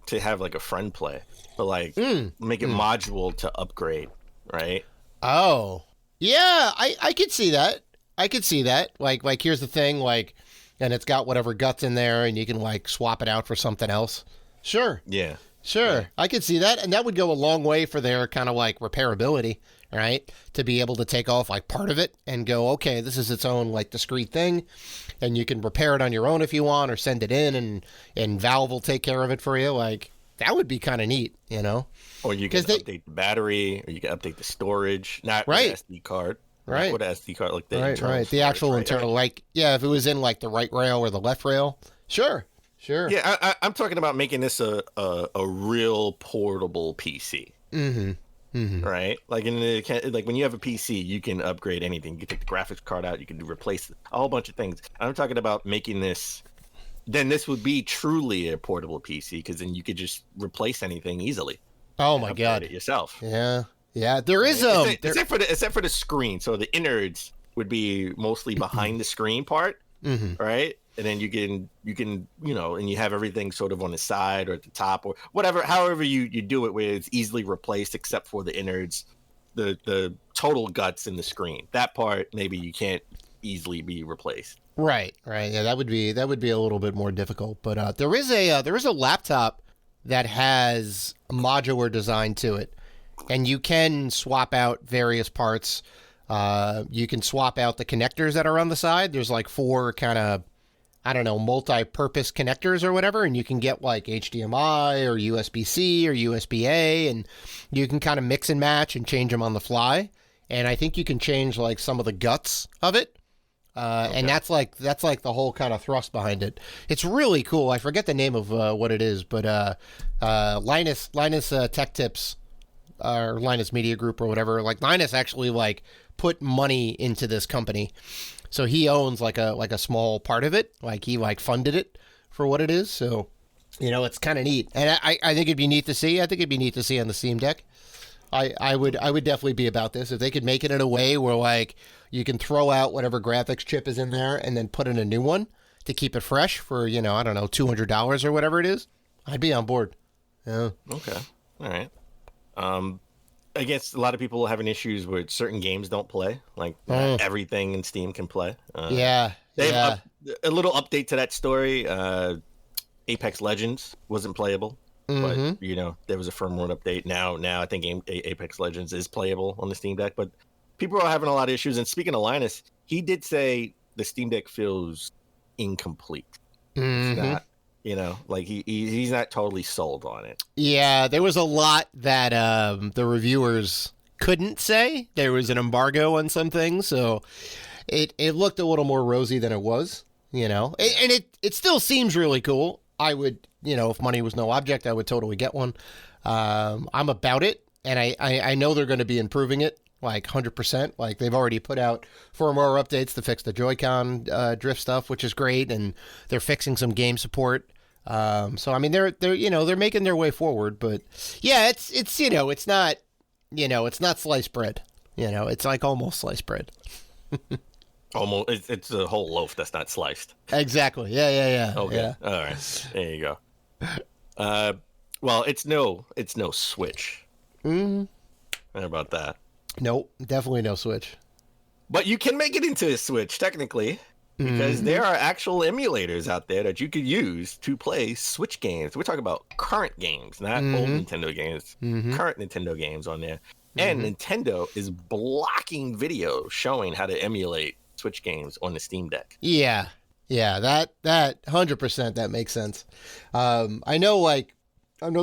to have like a friend play, but like make it module to upgrade, right? Oh, yeah, I could see that. I could see that. Like here's the thing, like, and it's got whatever guts in there, and you can like swap it out for something else. Sure. Yeah. Sure. Yeah. I could see that, and that would go a long way for their kind of like repairability, right? To be able to take off like part of it and go, okay, this is its own like discrete thing, and you can repair it on your own if you want, or send it in, and Valve will take care of it for you. Like that would be kind of neat, Or you can update the battery, or you can update the storage, not the SD card. Right. What SD card, like the right. internal The actual storage, internal, like, yeah, if it was in like the right rail or the left rail, sure. Yeah, I'm talking about making this a real portable PC. Right? Like like when you have a PC, you can upgrade anything. You can take the graphics card out, you can replace a whole bunch of things. I'm talking about making this. Then this would be truly a portable PC because then you could just replace anything easily. Oh my god! It yourself. Yeah. There is except for the screen. So the innards would be mostly behind the screen part, right? And then you can and you have everything sort of on the side or at the top or whatever, however you do it, where it's easily replaced except for the innards, the total guts in the screen. That part maybe you can't easily be replaced. Right. Yeah, that would be a little bit more difficult. But there is a laptop that has a modular design to it, and you can swap out various parts. You can swap out the connectors that are on the side. There's like 4 kind of, I don't know, multi-purpose connectors or whatever, and you can get like HDMI or USB-C or USB-A, and you can kind of mix and match and change them on the fly. And I think you can change like some of the guts of it. And that's like the whole kind of thrust behind it. It's really cool. I forget the name of what it is, but Linus Tech Tips or Linus Media Group or whatever. Like Linus actually like put money into this company, so he owns like a small part of it. Like he like funded it for what it is. So it's kind of neat, and I think it'd be neat to see. I think it'd be neat to see on the Steam Deck. I would definitely be about this if they could make it in a way where like you can throw out whatever graphics chip is in there and then put in a new one to keep it fresh for I don't know, $200 or whatever it is. I'd be on board. Yeah. Okay. All right. I guess a lot of people are having issues where certain games don't play. Like not everything in Steam can play. Yeah. They have a little update to that story. Apex Legends wasn't playable. But there was a firmware update. Now I think Apex Legends is playable on the Steam Deck. But people are having a lot of issues. And speaking of Linus, he did say the Steam Deck feels incomplete. It's not, like he's not totally sold on it. Yeah, there was a lot that the reviewers couldn't say. There was an embargo on some things, so it looked a little more rosy than it was. And it still seems really cool. I would, if money was no object, I would totally get one. I'm about it, and I know they're going to be improving it, like 100%. Like they've already put out firmware updates to fix the Joy-Con drift stuff, which is great, and they're fixing some game support. So I mean, they're making their way forward, but yeah, it's not sliced bread. It's like almost sliced bread. Almost, it's a whole loaf that's not sliced. Exactly. Yeah. Okay. Yeah. All right. There you go. Well, it's no Switch. How about that? Nope, definitely no Switch. But you can make it into a Switch technically, because there are actual emulators out there that you could use to play Switch games. We're talking about current games, not old Nintendo games. Current Nintendo games on there. And Nintendo is blocking video showing how to emulate Switch games on the Steam Deck. Yeah, that 100% that makes sense. I know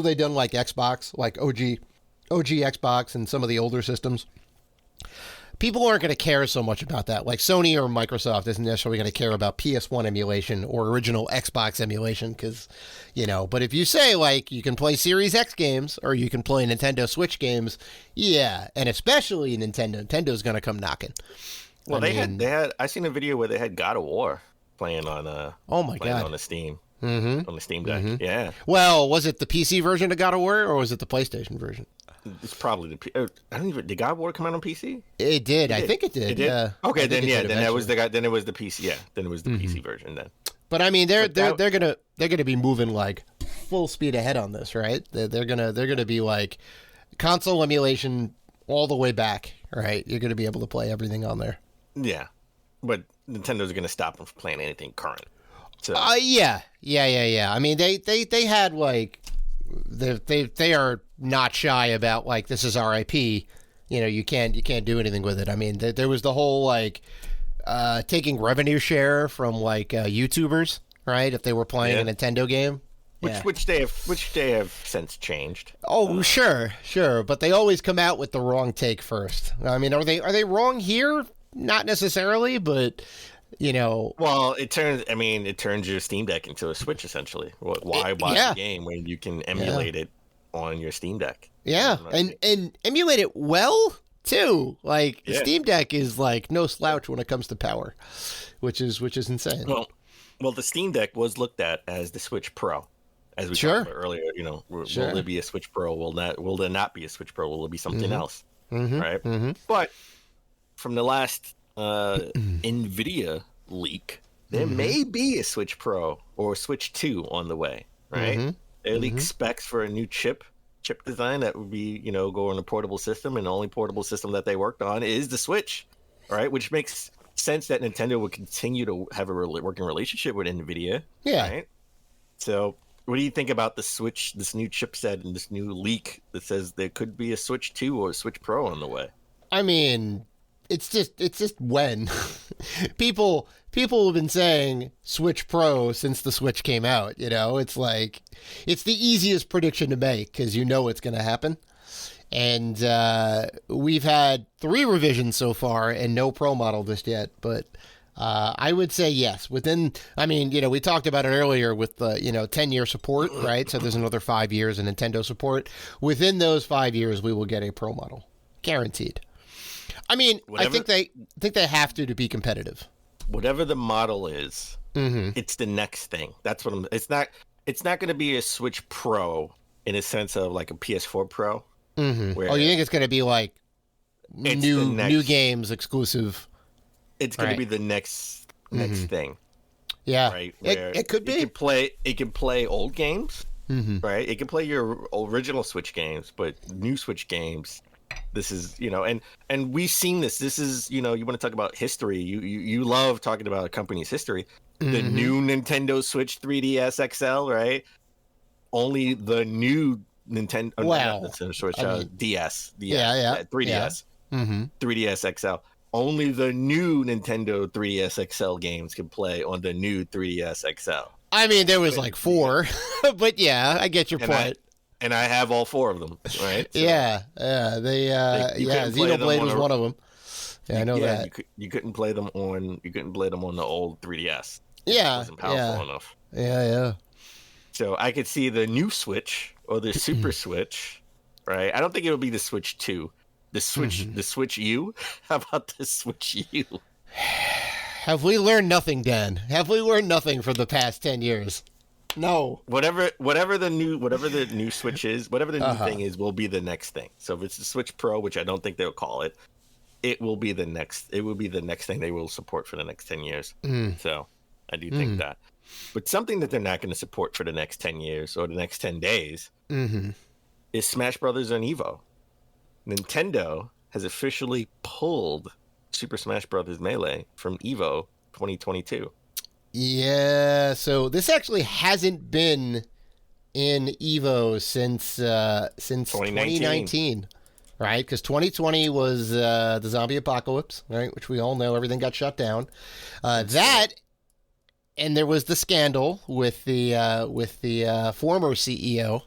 they done like Xbox, like OG Xbox and some of the older systems. People aren't going to care so much about that. Like Sony or Microsoft isn't necessarily going to care about PS1 emulation or original Xbox emulation because, but if you say like you can play Series X games or you can play Nintendo Switch games, yeah, and especially Nintendo's going to come knocking. Well, I they mean, had. I seen a video where they had God of War playing on oh my playing God. on the Steam Mm-hmm. on the Steam Deck. Yeah, Well, was it the PC version of God of War or was it the PlayStation version? it's probably I don't even. Did God of War come out on PC? It did. I did. think it did. It did. Yeah. Okay, I then think it yeah, did then that was eventually. the guy. Then it was the PC. Yeah, then it was the PC version. Then. But I mean, they're But that- they're gonna be moving like full speed ahead on this, right? They're gonna be like console emulation all the way back, right? You're gonna be able to play everything on there. Yeah, but Nintendo's going to stop them from playing anything current. So Yeah. I mean, they had like they are not shy about like this is our IP. You know, you can't do anything with it. I mean, there was the whole like taking revenue share from like YouTubers, right? If they were playing a Nintendo game. which they have since changed. Oh, sure, but they always come out with the wrong take first. I mean, are they wrong here? Not necessarily, but you know, Well, it turns your Steam Deck into a Switch essentially. Why buy yeah. a game when you can emulate it on your Steam Deck? yeah, and emulate it well too. Like the Yeah. Steam Deck is like no slouch when it comes to power, which is insane. Well, the Steam Deck was looked at as the Switch Pro, as we Sure. talked about earlier. You know, will Sure. there be a Switch Pro? Will there not be a Switch Pro? Will it be something else? Mm-hmm. Right. But from the last NVIDIA leak, there may be a Switch Pro or a Switch 2 on the way. Right. They leaked specs for a new chip design that would be, go on a portable system, and the only portable system that they worked on is the Switch. All right, which makes sense that Nintendo would continue to have a working relationship with NVIDIA. Yeah. Right? So, what do you think about the Switch, this new chipset, and this new leak that says there could be a Switch 2 or a Switch Pro on the way? I mean, it's just when people have been saying Switch Pro since the Switch came out. You know, it's like it's the easiest prediction to make because you know it's going to happen. And we've had 3 revisions so far and no Pro model just yet. But I would say yes. I mean, we talked about it earlier with the 10-year support, right? So there's another 5 years of Nintendo support. Within those 5 years, we will get a Pro model, guaranteed. I mean, I think they have to be competitive. Whatever the model is, Mm-hmm. it's the next thing. That's what It's not going to be a Switch Pro in a sense of like a PS4 Pro. Mm-hmm. Where Oh, you think it's going to be like It's the new next- games exclusive? it's going Right. to be the next thing, Yeah, right? it could be. It can play old games, Mm-hmm. right? It can play your original Switch games, but new Switch games. This is, and we've seen this. This is, you want to talk about history. You love talking about a company's history. The Mm-hmm. new Nintendo Switch 3DS XL, right? Only the new Nintendo, Well, not Nintendo Switch, I mean- DS, Yeah. 3DS, Mm-hmm. 3DS XL. Only the new Nintendo 3DS XL games can play on the new 3DS XL. I mean, there was like 4, but yeah, I get your And point. I have all 4 of them, right? So, Yeah, you couldn't play them Xenoblade on was a- one of them. Yeah, I know that. You couldn't play them on the old 3DS. Yeah, It wasn't powerful enough. Yeah. So I could see the new Switch or the Super Switch, right? I don't think it'll be the Switch 2. The Switch U? How about the Switch U? Have we learned nothing, Dan? Have we learned nothing from the past 10 years? No. Whatever the new Switch is, whatever the new thing is, will be the next thing. So if it's the Switch Pro, which I don't think they'll call it, it will be the next thing they will support for the next 10 years. So I do think that. But something that they're not going to support for the next 10 years or the next 10 days is Smash Brothers on Evo. Nintendo has officially pulled Super Smash Brothers Melee from Evo 2022. Yeah, so this actually hasn't been in Evo since 2019, right? Because 2020 was the zombie apocalypse, right? Which we all know everything got shut down. And there was the scandal with the former CEO,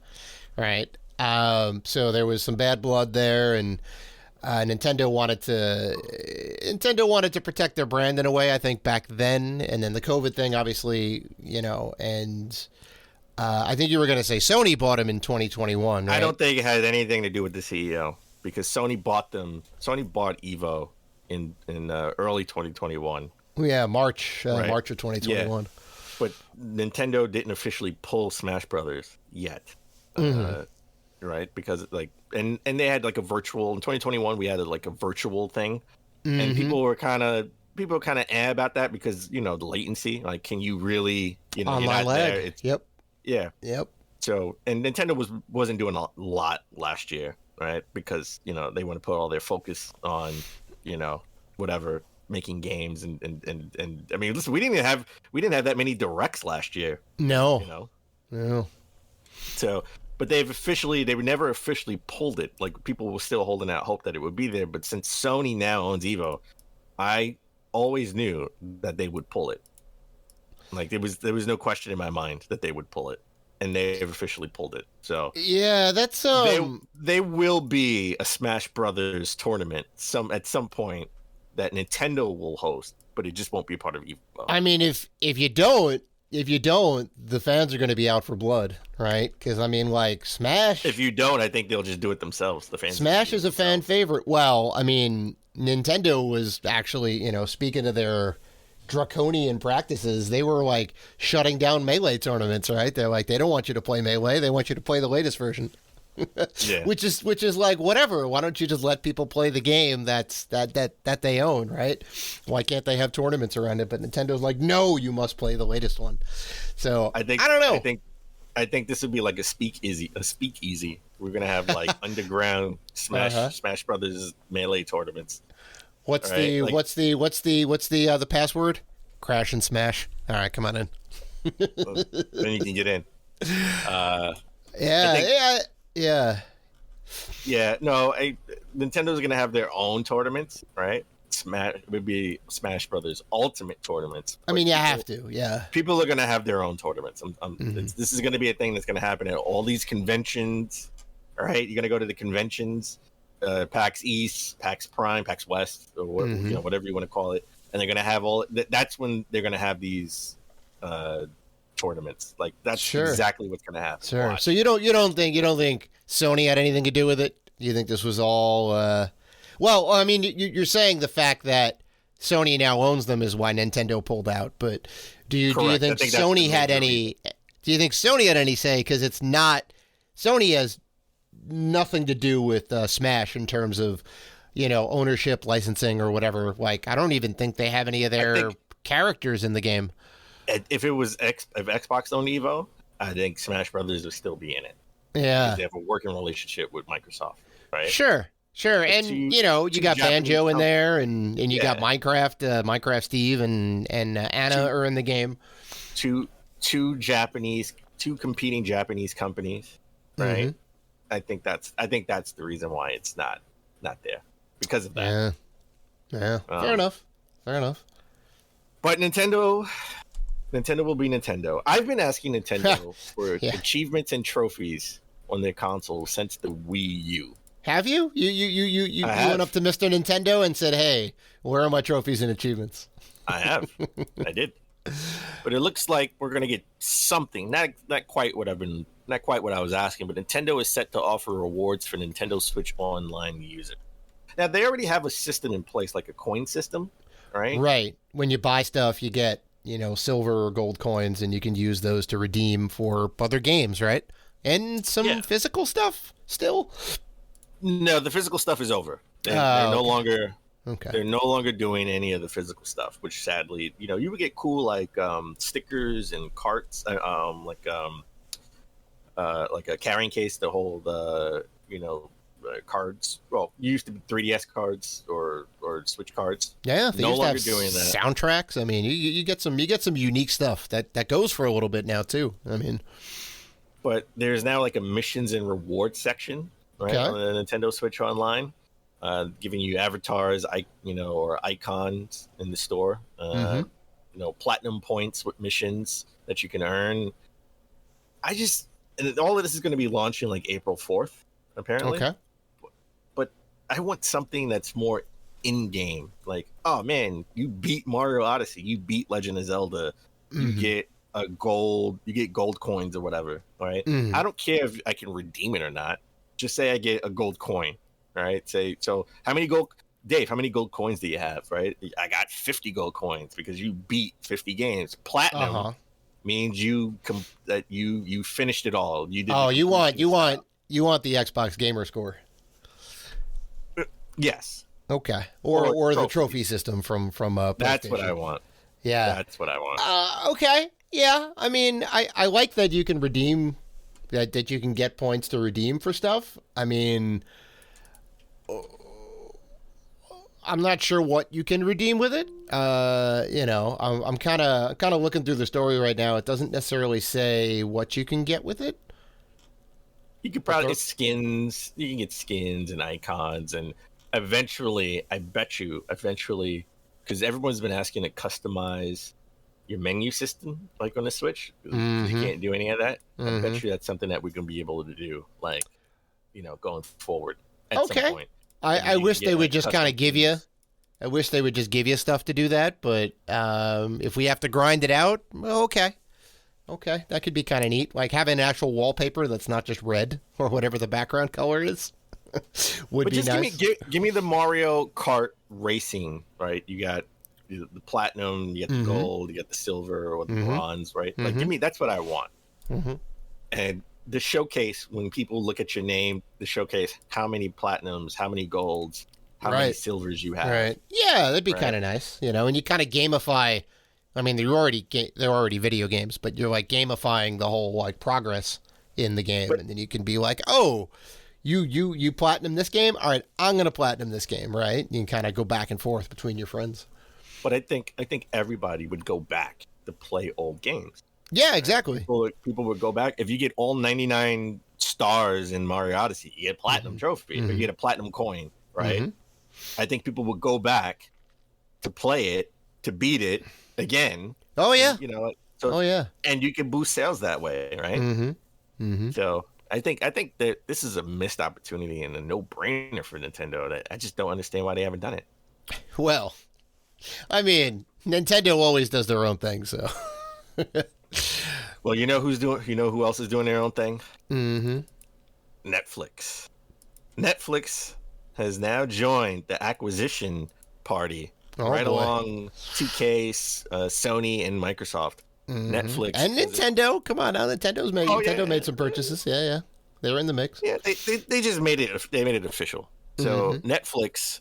right? So there was some bad blood there, and Nintendo wanted to protect their brand in a way, I think, back then. And then the COVID thing, obviously, and I think you were going to say Sony bought him in 2021, right? I don't think it had anything to do with the CEO because Sony bought Evo in early 2021. Yeah, March Right. March of 2021. But Nintendo didn't officially pull Smash Brothers yet, right? Because like, and they had like a virtual in 2021. We had like a virtual thing, and people were kind of about that because the latency. Like, can you really you're Online not there? lag. Yep. Yeah. Yep. So and Nintendo wasn't doing a lot last year, right? Because they want to put all their focus on whatever, making games and I mean, listen, we didn't have that many directs last year. No. No. So, but they were never officially pulled it. Like, people were still holding out hope that it would be there. But since Sony now owns Evo, I always knew that they would pull it. Like, there was no question in my mind that they would pull it, and they've officially pulled it. So Yeah, that's they will be a Smash Brothers tournament at some point that Nintendo will host, but it just won't be a part of Evo. I mean, if you don't, the fans are going to be out for blood, right? Because I mean, like, Smash. If you don't, I think they'll just do it themselves. The fans. Smash is a fan favorite. Well, I mean, Nintendo was actually, speaking of their draconian practices, they were like shutting down Melee tournaments, right? They're like, they don't want you to play Melee; they want you to play the latest version. Yeah. Which is like, whatever. Why don't you just let people play the game that they own, right? Why can't they have tournaments around it? But Nintendo's like, no, you must play the latest one. So I don't know. I think this would be like a speakeasy. We're gonna have like underground Smash Brothers Melee tournaments. What's right? the password? Crash and smash. All right, come on in. Then you can get in. Yeah. Yeah, no, Nintendo's gonna have their own tournaments, right? It would be Smash Brothers Ultimate tournaments. I mean, you have to, yeah. People are gonna have their own tournaments. This is gonna be a thing that's gonna happen at all these conventions, right? You're gonna go to the conventions, PAX East, PAX Prime, PAX West, or whatever you want to call it, and they're gonna have that's when they're gonna have these tournaments. Like, that's exactly what's gonna happen. Sure. Watch. So you don't think Sony had anything to do with it? You think this was all? Well, I mean, you're saying the fact that Sony now owns them is why Nintendo pulled out. But do you think Sony had any? Do you think Sony had any say? Because it's not. Sony has nothing to do with Smash in terms of ownership, licensing, or whatever. Like, I don't even think they have any of their characters in the game. If it was if Xbox owned Evo, I think Smash Brothers would still be in it. Yeah, because they have a working relationship with Microsoft, right? Sure. And you got Banjo in there, and you got Minecraft Steve and Anna are in the game. Two competing Japanese companies, right? I think that's the reason why it's not there, because of that. Yeah. Fair enough. But Nintendo will be Nintendo. I've been asking Nintendo for achievements and trophies on their console since the Wii U. Have you? You went up to Mr. Nintendo and said, "Hey, where are my trophies and achievements?" I have. I did. But it looks like we're gonna get something. Not quite what I was asking, but Nintendo is set to offer rewards for Nintendo Switch Online users. Now, they already have a system in place, like a coin system, right? Right. When you buy stuff, you get, silver or gold coins, and you can use those to redeem for other games, right? And some physical stuff still? No, the physical stuff is over. They're no longer. Okay. They're no longer doing any of the physical stuff, which sadly, you would get cool like stickers and carts, like a carrying case to hold, cards. Well, you used to be 3DS cards or Switch cards. Yeah, they no used longer to have doing that. Soundtracks. I mean, you get some unique stuff that goes for a little bit now too. I mean, but there's now like a missions and rewards section, right, on the Nintendo Switch Online, giving you avatars, or icons in the store. Platinum points with missions that you can earn. And all of this is going to be launching like April 4th, apparently. Okay. But I want something that's more in-game. Like, oh man, you beat Mario Odyssey, you beat Legend of Zelda, you get gold coins or whatever, right? I don't care if I can redeem it or not. Just say I get a gold coin, right? So how many gold Dave, how many gold coins do you have? Right? I got 50 gold coins because you beat 50 games. Platinum means that you finished it all. You did. Oh, you want the Xbox Gamer Score. Yes. Okay. Or the trophy. trophy system from PlayStation. That's what I want. Yeah. That's what I want. Okay. Yeah. I mean, I like that you can redeem that you can get points to redeem for stuff. I mean, I'm not sure what you can redeem with it. I'm kind of looking through the story right now. It doesn't necessarily say what you can get with it. You could probably get skins. You can get skins and icons, and eventually, because everyone's been asking to customize your menu system, like on the Switch. You can't do any of that. I bet you that's something that we're gonna be able to do, like, going forward at some point. I wish they would just kind of give you. I wish they would just give you stuff to do that, but if we have to grind it out, well, okay, that could be kind of neat. Like having an actual wallpaper that's not just red or whatever the background color is would be nice. Give me the Mario Kart racing, right? You got the platinum, you got the gold, you got the silver or the bronze, right? Like, that's what I want. And the showcase, when people look at your name, the showcase how many platinums, how many golds, how many silvers you have. Right. Yeah, that'd be kind of nice, and you kind of gamify. I mean, they're already video games, but you're like gamifying the whole like progress in the game, and then you can be like, oh, you platinum this game, all right, I'm gonna platinum this game, right? You can kind of go back and forth between your friends. But I think everybody would go back to play old games. Yeah, exactly. People would go back. If you get all 99 stars in Mario Odyssey, you get a platinum trophy, or you get a platinum coin, right? I think people would go back to play it, to beat it again. Oh yeah. And you can boost sales that way, right? So I think that this is a missed opportunity and a no-brainer for Nintendo. That I just don't understand why they haven't done it. Well, I mean, Nintendo always does their own thing, so. Well, who else is doing their own thing? Netflix. Netflix has now joined the acquisition party along 2K, Sony, and Microsoft. Netflix and Nintendo. Come on now, Nintendo made some purchases. Yeah, they're in the mix. Yeah, they just made it. They made it official. So Netflix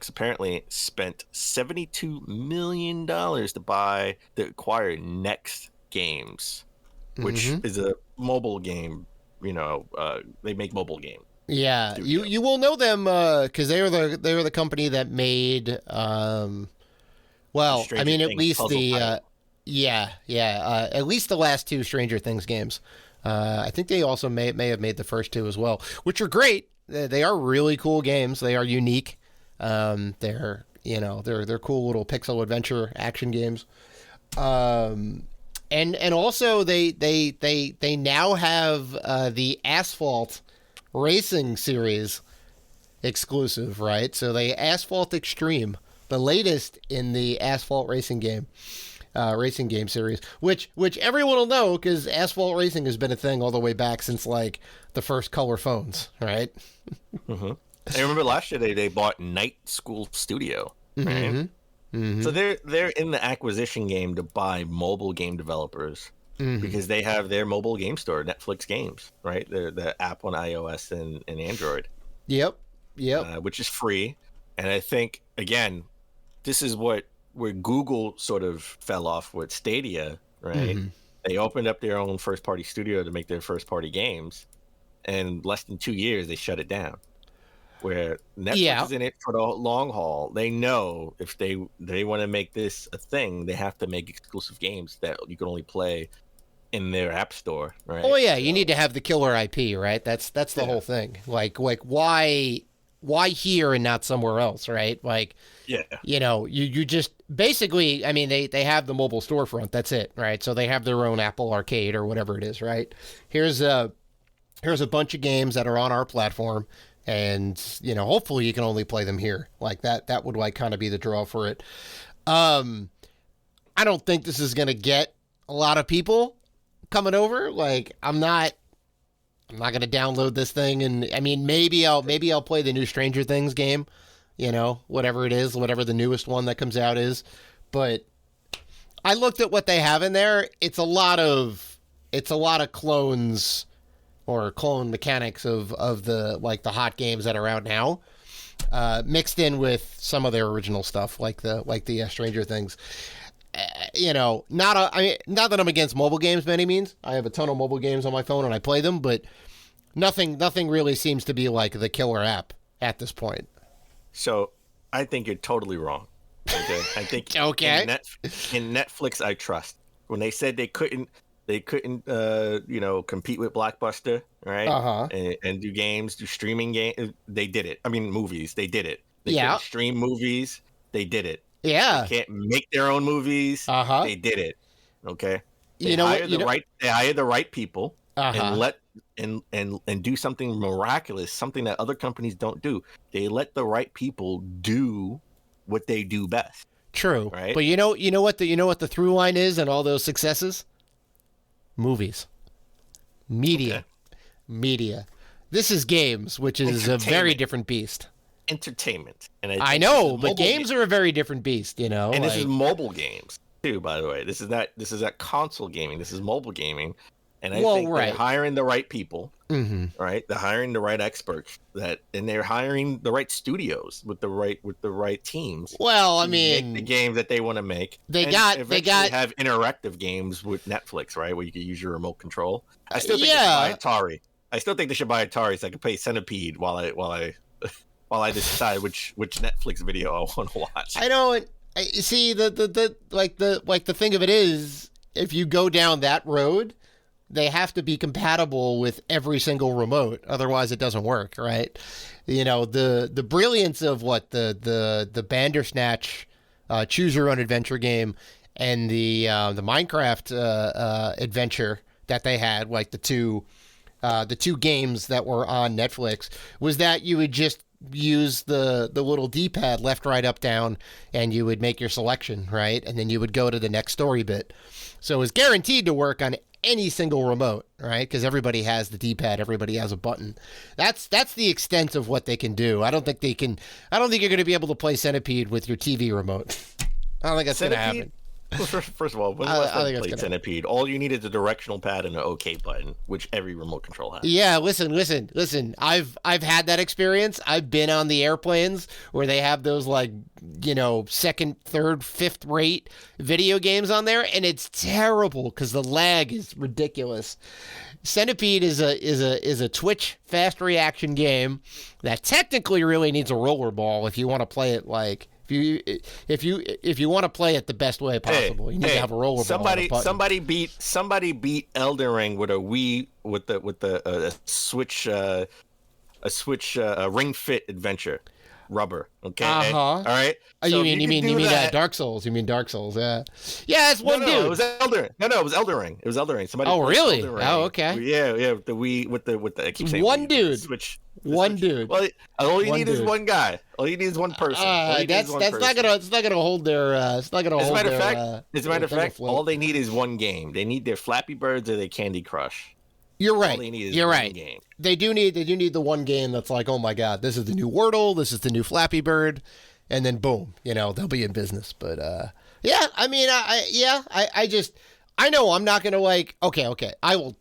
apparently spent $72 million to acquire Next Games, which is a mobile game. They make mobile games. Yeah, you will know them because they were the company that made at least at least the last two Stranger Things games. I think they also may have made the first two as well, which are great. They are really cool games. They are unique. They're cool little pixel adventure action games. And also they now have the Asphalt Racing series exclusive, right? So they Asphalt Extreme, the latest in the Asphalt racing game series, which everyone will know because Asphalt Racing has been a thing all the way back since like the first color phones, right? I remember last year they bought Night School Studio, right? So they're in the acquisition game to buy mobile game developers because they have their mobile game store, Netflix Games, right? The app on iOS and Android. Yep. Which is free. And I think, again, this is where Google sort of fell off with Stadia, right? They opened up their own first-party studio to make their first-party games, and less than 2 years, they shut it down. Where Netflix is in it for the long haul. They know if they want to make this a thing, they have to make exclusive games that you can only play in their app store, right? Oh yeah, you need to have the killer IP, right? That's the whole thing. Like why here and not somewhere else, right? Like you just basically, I mean, they have the mobile storefront. That's it, right? So they have their own Apple Arcade or whatever it is, right? Here's a bunch of games that are on our platform. And, hopefully you can only play them here. Like that would like kind of be the draw for it. I don't think this is going to get a lot of people coming over. Like I'm not going to download this thing. And I mean, maybe I'll play the new Stranger Things game whatever it is, whatever the newest one that comes out is. But I looked at what they have in there. It's a lot of clones or clone mechanics of the hot games that are out now, mixed in with some of their original stuff, like the Stranger Things. Not that I'm against mobile games by any means. I have a ton of mobile games on my phone and I play them, but nothing really seems to be like the killer app at this point. So I think you're totally wrong. Okay, I think okay. In Netflix, I trust. When they said they couldn't, compete with Blockbuster, right? Uh-huh. And do games, do streaming games. They did it. I mean, movies. They did it. They Yeah. couldn't stream movies. They did it. Yeah. They can't make their own movies. Uh-huh. They did it. Okay. They You know what? They hire the right people Uh-huh. and do something miraculous, something that other companies don't do. They let the right people do what they do best. True. Right. But you know what the through line is in all those successes? Movies. Media. Okay. Media. This is games, which is a very different beast. Entertainment. And I know, but games are a very different beast, And this is mobile games too, by the way. This is not console gaming. This is mobile gaming. And I think they're hiring the right people, right? They're hiring the right experts and they're hiring the right studios with the right teams. Well, I to mean, make the games that they want to make. They eventually have interactive games with Netflix, right, where you can use your remote control. I still think they should buy Atari. I still think they should buy Atari so I can play Centipede while I decide which Netflix video I want to watch. I don't see the thing of it is, if you go down that road, they have to be compatible with every single remote. Otherwise, it doesn't work, right? The brilliance of what the Bandersnatch choose your own adventure game and the Minecraft adventure that they had, like the two games that were on Netflix, was that you would just use the little D-pad left, right, up, down, and you would make your selection, right? And then you would go to the next story bit. So it was guaranteed to work on any single remote, right? Because everybody has the D-pad, everybody has a button. That's the extent of what they can do. I don't think you're going to be able to play Centipede with your TV remote. I don't think that's going to happen. First of all, when last time you played Centipede, all you need is a directional pad and an OK button, which every remote control has. Yeah, listen. I've had that experience. I've been on the airplanes where they have those second, third, fifth rate video games on there, and it's terrible because the lag is ridiculous. Centipede is a Twitch fast reaction game that technically really needs a rollerball if you want to play it like. If you want to play it the best way possible, you need to have a rollerball. Somebody beat Elden Ring with a Wii with the Switch Ring Fit Adventure rubber. Okay, all right. Oh, so you mean Dark Souls? You mean Dark Souls? Yeah, it's one dude. It was Elden. No, it was Elden Ring. It was Elden Ring. Somebody. Oh, really? Elden Ring. Oh, okay. Yeah. With the Wii with the I keep saying one dude. Switch. One dude. Well, all you need is one guy. All you need is one person. That's not gonna hold their. It's not gonna hold their. As a matter of fact, all they need is one game. They need their Flappy Birds or their Candy Crush. You're right. All they need is You're one right. Game. They do need the one game that's like, oh my god, this is the new Wordle, this is the new Flappy Bird, and then boom, they'll be in business. But yeah, I mean, I know I'm not gonna okay, I will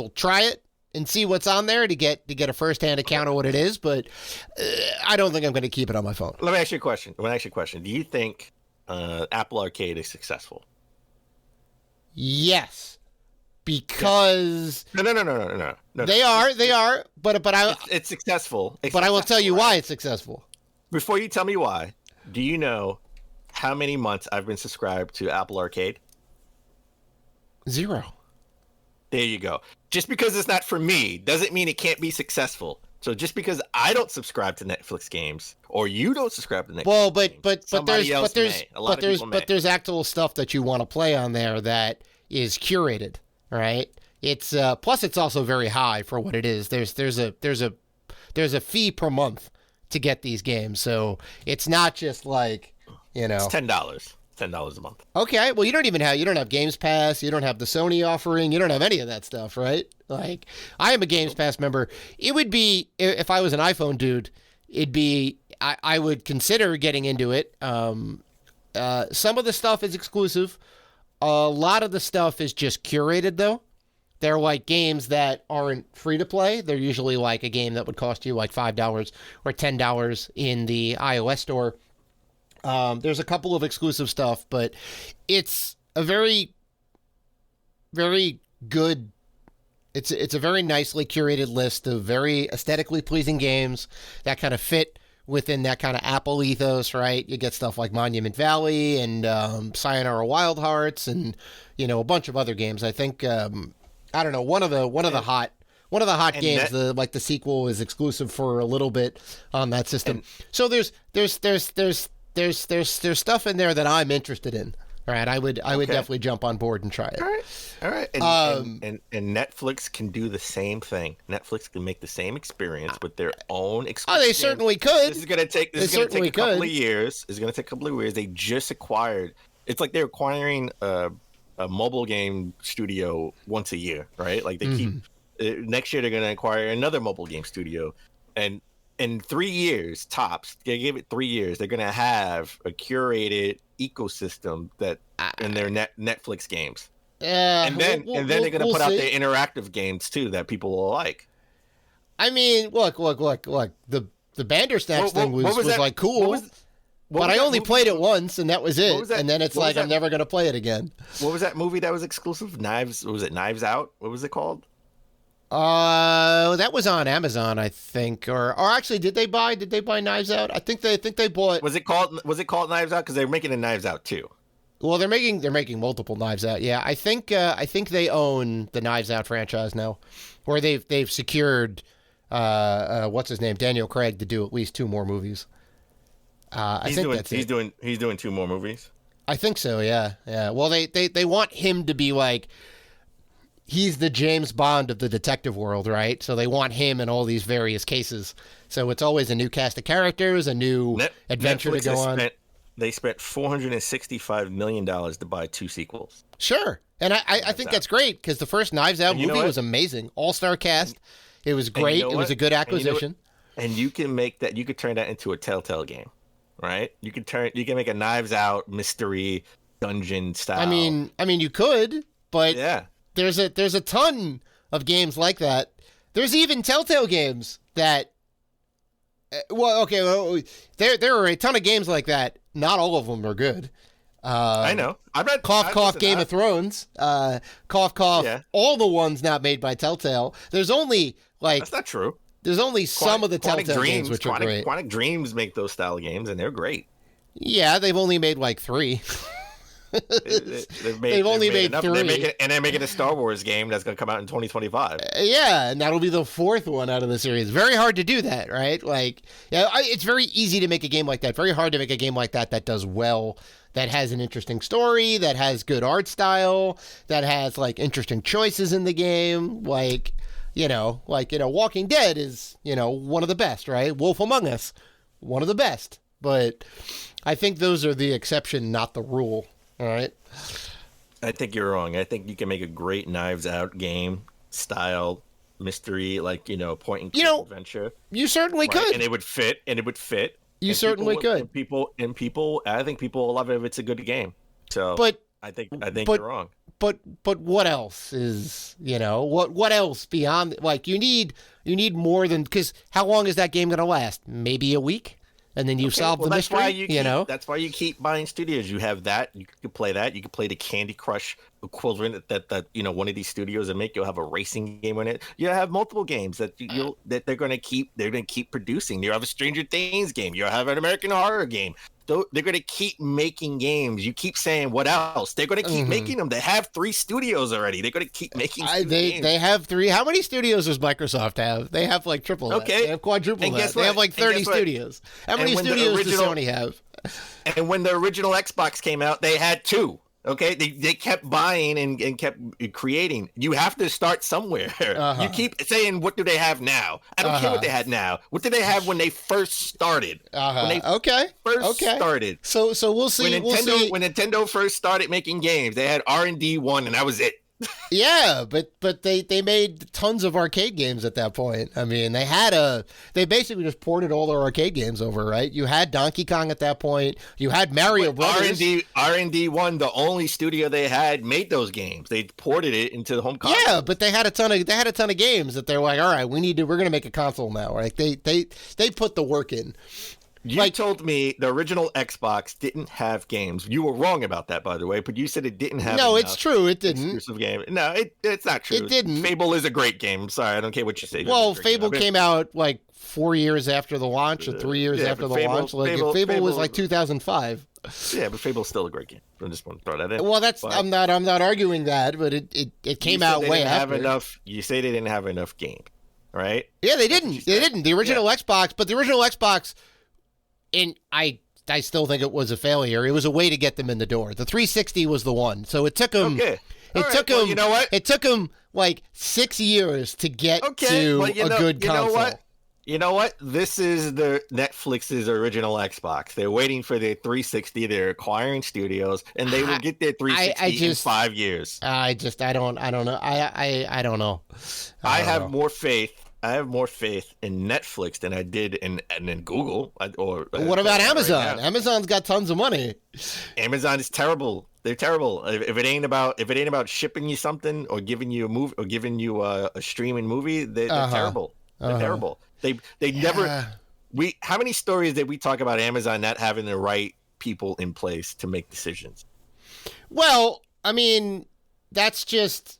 try it and see what's on there to get a first-hand account of what it is, but I don't think I'm going to keep it on my phone. Let me ask you a question. Do you think Apple Arcade is successful? Yes, because no. They are, but it's successful. But I will tell you why it's successful. Before you tell me why, do you know how many months I've been subscribed to Apple Arcade? 0. There you go. Just because it's not for me doesn't mean it can't be successful. So just because I don't subscribe to Netflix games or you don't subscribe to Netflix games, but there's actual stuff that you want to play on there that is curated, right? It's plus it's also very high for what it is. There's a fee per month to get these games, so it's not just like It's $10. $10 a month. Okay, well you don't have Games Pass, you don't have the Sony offering, you don't have any of that stuff, right? Like I am a Games Pass member. It would be, if I was an iPhone dude, it'd be I would consider getting into it. Some of the stuff is exclusive. A lot of the stuff is just curated, though. They're like games that aren't free to play. They're usually like a game that would cost you like $5 or $10 in the iOS store. There's a couple of exclusive stuff, but it's a very, very good. It's a very nicely curated list of very aesthetically pleasing games that kind of fit within that kind of Apple ethos, right? You get stuff like Monument Valley and Sayonara Wild Hearts, and a bunch of other games. I think I don't know, one of the hot games. The sequel is exclusive for a little bit on that system. So there's stuff in there that I'm interested in. All right, I would definitely jump on board and try it. All right. And Netflix can do the same thing. Netflix can make the same experience with their own exclusive. Oh, they certainly could. This is going to take a couple of years. It's going to take a couple of years. They just acquired. It's like they're acquiring a mobile game studio once a year, right? Like they keep. Next year they're going to acquire another mobile game studio, and in 3 years tops, they give it 3 years. They're going to have a curated ecosystem that in their Netflix games, and then they're going to put out their interactive games too that people will like. I mean, look. The Bandersnatch thing was like cool, but I only played it once, and that was it. And then it's like I'm never going to play it again. What was that movie that was exclusive? Knives? Was it Knives Out? What was it called? That was on Amazon, I think, or actually, did they buy Knives Out? I think they bought. Was it called Knives Out? Because they're making a Knives Out too. Well, they're making multiple Knives Out. Yeah, I think they own the Knives Out franchise now, or they've secured what's his name, Daniel Craig, to do at least 2 more movies. He's doing 2 more movies. I think so. Yeah. Well, they want him to be like. He's the James Bond of the detective world, right? So they want him in all these various cases. So it's always a new cast of characters, a new adventure Netflix to go on. They spent $465 million to buy 2 sequels. Sure. And I think that's great because the first Knives Out movie was amazing. All-star cast. It was great. It was a good acquisition. And you can make that. You could turn that into a Telltale game, right? You can make a Knives Out mystery dungeon style. I mean, you could, but yeah. There's a ton of games like that. There's even Telltale games that. There are a ton of games like that. Not all of them are good. I know. I've read Cough, Game of Thrones. Cough. Yeah. All the ones not made by Telltale. There's only that's not true. There's only some of the Telltale games which are great. Quantic Dreams make those style of games, and they're great. Yeah, they've only made like 3. They've only made 3. They're making a Star Wars game that's going to come out in 2025. Yeah, and that'll be the 4th one out of the series. Very hard to do that, right? Like, it's very easy to make a game like that. Very hard to make a game like that does well, that has an interesting story, that has good art style, that has like interesting choices in the game. Like, Walking Dead is, one of the best, right? Wolf Among Us, one of the best. But I think those are the exception, not the rule. All right. I think you're wrong. I think you can make a great Knives Out game style mystery, like, point and click adventure. You certainly could. And it would fit. You certainly could. And people, I think people will love it if it's a good game. So I think you're wrong. But what else is, what else beyond, like, you need more than, because how long is that game going to last? Maybe a week? And then you solve the mystery, That's why you keep buying studios. You have that. You can play that. You can play the Candy Crush equivalent that one of these studios will make. You'll have a racing game in it. You have multiple games that they're going to keep producing. You have a Stranger Things game. You have an American Horror game. They're going to keep making games. You keep saying, what else? They're going to keep making them. They have 3 studios already. They're going to keep making games. They have 3. How many studios does Microsoft have? They have like triple that. They have quadruple that. They have like 30 studios. How many studios does Sony have? And when the original Xbox came out, they had 2. Okay, they kept buying and kept creating. You have to start somewhere. You keep saying, what do they have now? I don't care what they had now. What did they have when they first started? Started. So we'll see. When Nintendo first started making games, they had R&D 1, and that was it. Yeah, but they made tons of arcade games at that point. I mean, they basically just ported all their arcade games over, right? You had Donkey Kong at that point. You had Mario Brothers. R&D1, the only studio they had, made those games. They ported it into the home console. Yeah, but they had a ton of games that they're like, all right, we're going to make a console now. Right? They put the work in. You told me the original Xbox didn't have games. You were wrong about that, by the way, but you said it didn't have. No, it's true. It didn't. Exclusive game. No, it's not true. It didn't. Fable is a great game. Sorry, I don't care what you say. Well, Fable came out like 4 years after the launch or 3 years after the launch. Like Fable was like 2005. Yeah, but Fable's still a great game. I just want to throw that in. Well, I'm not arguing that, but it came out way after. You say they didn't have enough games, right? Yeah, they didn't. They didn't. The original Xbox, but the original Xbox. And I still think it was a failure. It was a way to get them in the door. The 360 was the one. So it took them. Okay. You know what? It took them like 6 years to get to a good console. You know what? This is the Netflix's original Xbox. They're waiting for their 360. They're acquiring studios, and they will get their 360 in 5 years. I don't know. I don't know. I have more faith in Netflix than I did in Google. What about Amazon? Right, Amazon's got tons of money. Amazon is terrible. They're terrible. If it ain't about shipping you something or giving you a movie or giving you a streaming movie, they're terrible. They're terrible. They never. How many stories did we talk about Amazon not having the right people in place to make decisions? Well, I mean, that's just